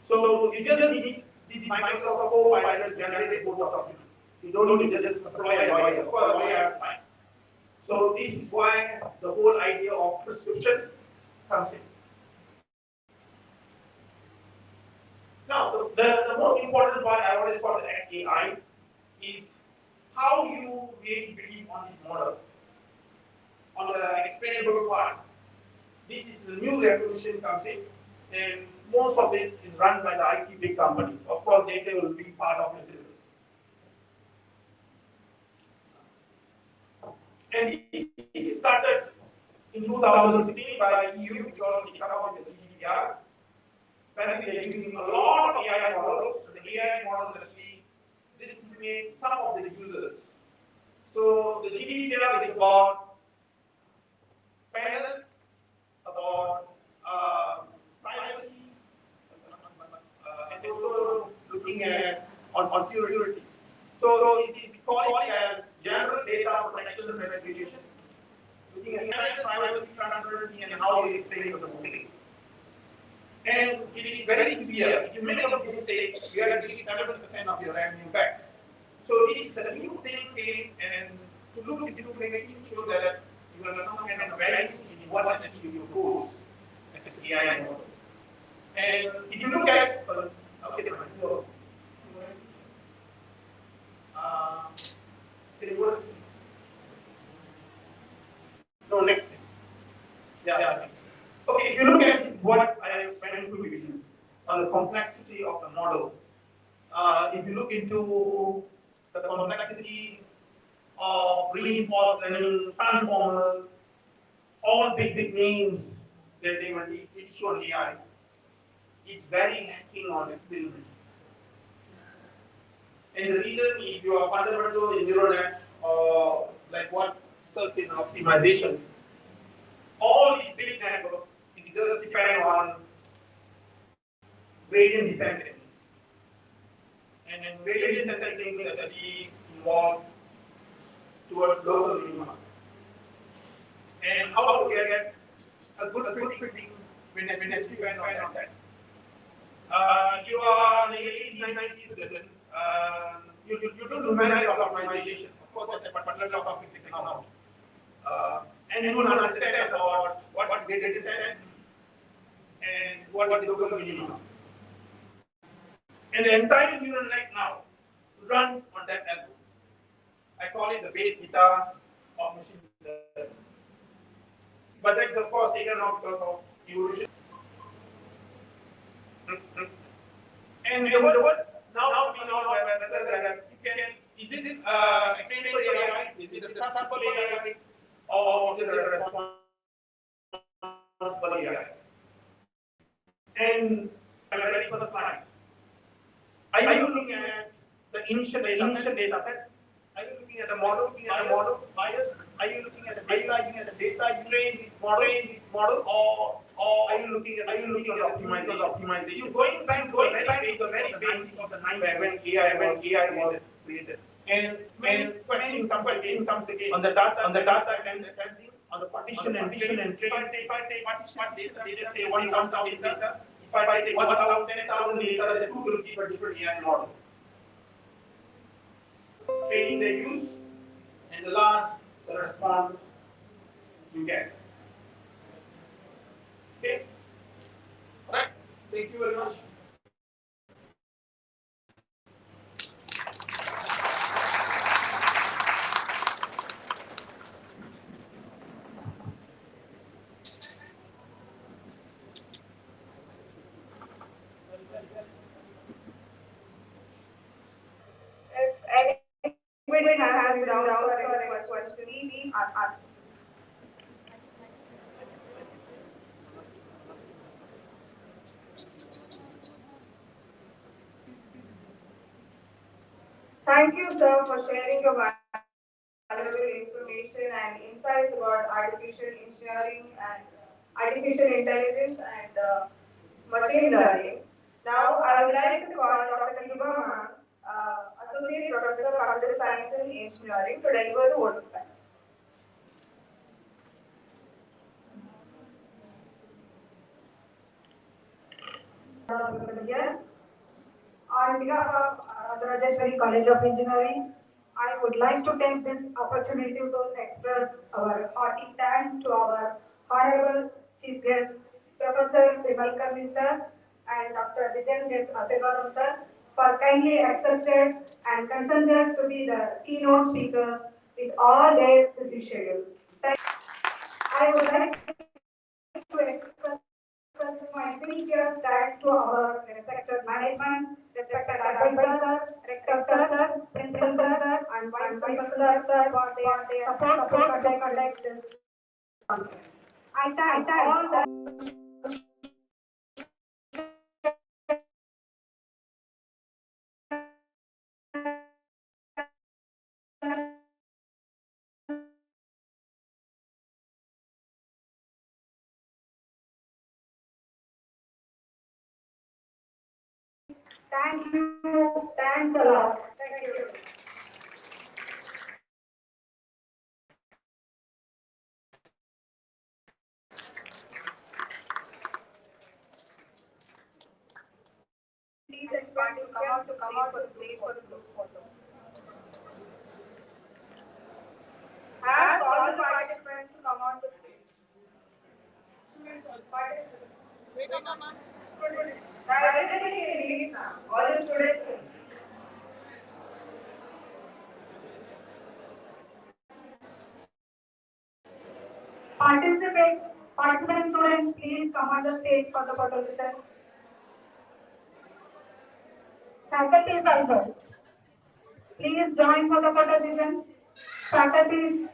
I: So you just need this Microsoft Copilot generated both documents. You don't need to just apply a lawyer. Of course, a lawyer has to sign. So this is why the whole idea of prescription comes in. Now, the most important part I always call the XAI is how you really believe on this model. On the explainable part, this is the new revolution comes in, and most of it is run by the IT big companies. Of course, data will be part of the syllabus. And this started in 2016 by EU because it came out with the GDPR. Apparently, they're using a lot of AI models. So the AI models actually discriminate some of the users. So the GDPR is about fairness, about privacy, and also looking at on security. So it is called as general data protection and regulation, looking at privacy, transparency, and how it is explained to the public. And it is very severe. If you make a mistake, you have to give 7% of your revenue back. So this is the new thing came, and to look into making sure that you have some kind of values in what actually your goals as an AI model. And if you look at no, next. Yeah. Okay, if you look at what I went to models. If you look into the complexity of reinforcement, transformers, all big names that they will teach on AI, it's very lacking on experiment. And the reason, if you are fundamental in neural net or like what sells in optimization, all these big networks is just depend on gradient descent techniques. And gradient descent techniques actually involve towards local minima. And how to get a good fitting when actually went on that. You are an 80s, 90s student. You do numeric optimization. Of course, that's a particular topic we can now. And you will understand about what gradient descent and what is local minimum. And the entire neural net now runs on that algorithm. I call it the base guitar of machine learning. But that is of course taken out because of evolution. And the word now we know whether you can, is it explainable AI, is it a trustful AI, or is it a responsible AI? And very first slide. Are you looking at the initial data set? Are you looking at the model? Bias? Are you looking at the data? You train this model, or are you looking at optimization? You're going back to the very basic of the 90s when AI was created. And when question comes again on the data and the cleansing, on the partition and training. If I take partition data, say 1,000 data. If I take 10,000 data, the two will give a different AI model. Training they use, and the last, the response you get. Okay? Alright, thank you very much.
F: If anybody has any doubts or any questions, please ask. Thank you, sir, for sharing your valuable information and insights about artificial engineering and artificial intelligence and machine learning. Now, I would like to call Dr. Ma'am, Associate Professor of Computer Science and Engineering, to deliver the vote of thanks. On behalf of Rajrajeswari College of Engineering, I would like to take this opportunity to express our hearty thanks to our Honorable Chief Guest, Professor Vimalkarni sir and Dr. Rajrajeswari sir, for kindly accepted and consented to be the keynote speakers with all their busy schedule. I would like to express my sincere thanks to our respected management, respected advisor, rector sir, principal sir, and vice principal sir for their support to conduct this conference. I thank all the thank you, thanks a lot. Thank you. Please expect to come out for the stage for the group photo. Ask all the participants to come on the stage. Everybody can leave now. All the students. Participant students, please come on the stage for the photo session.
D: Faculties also. Please join for the photo session. Faculties.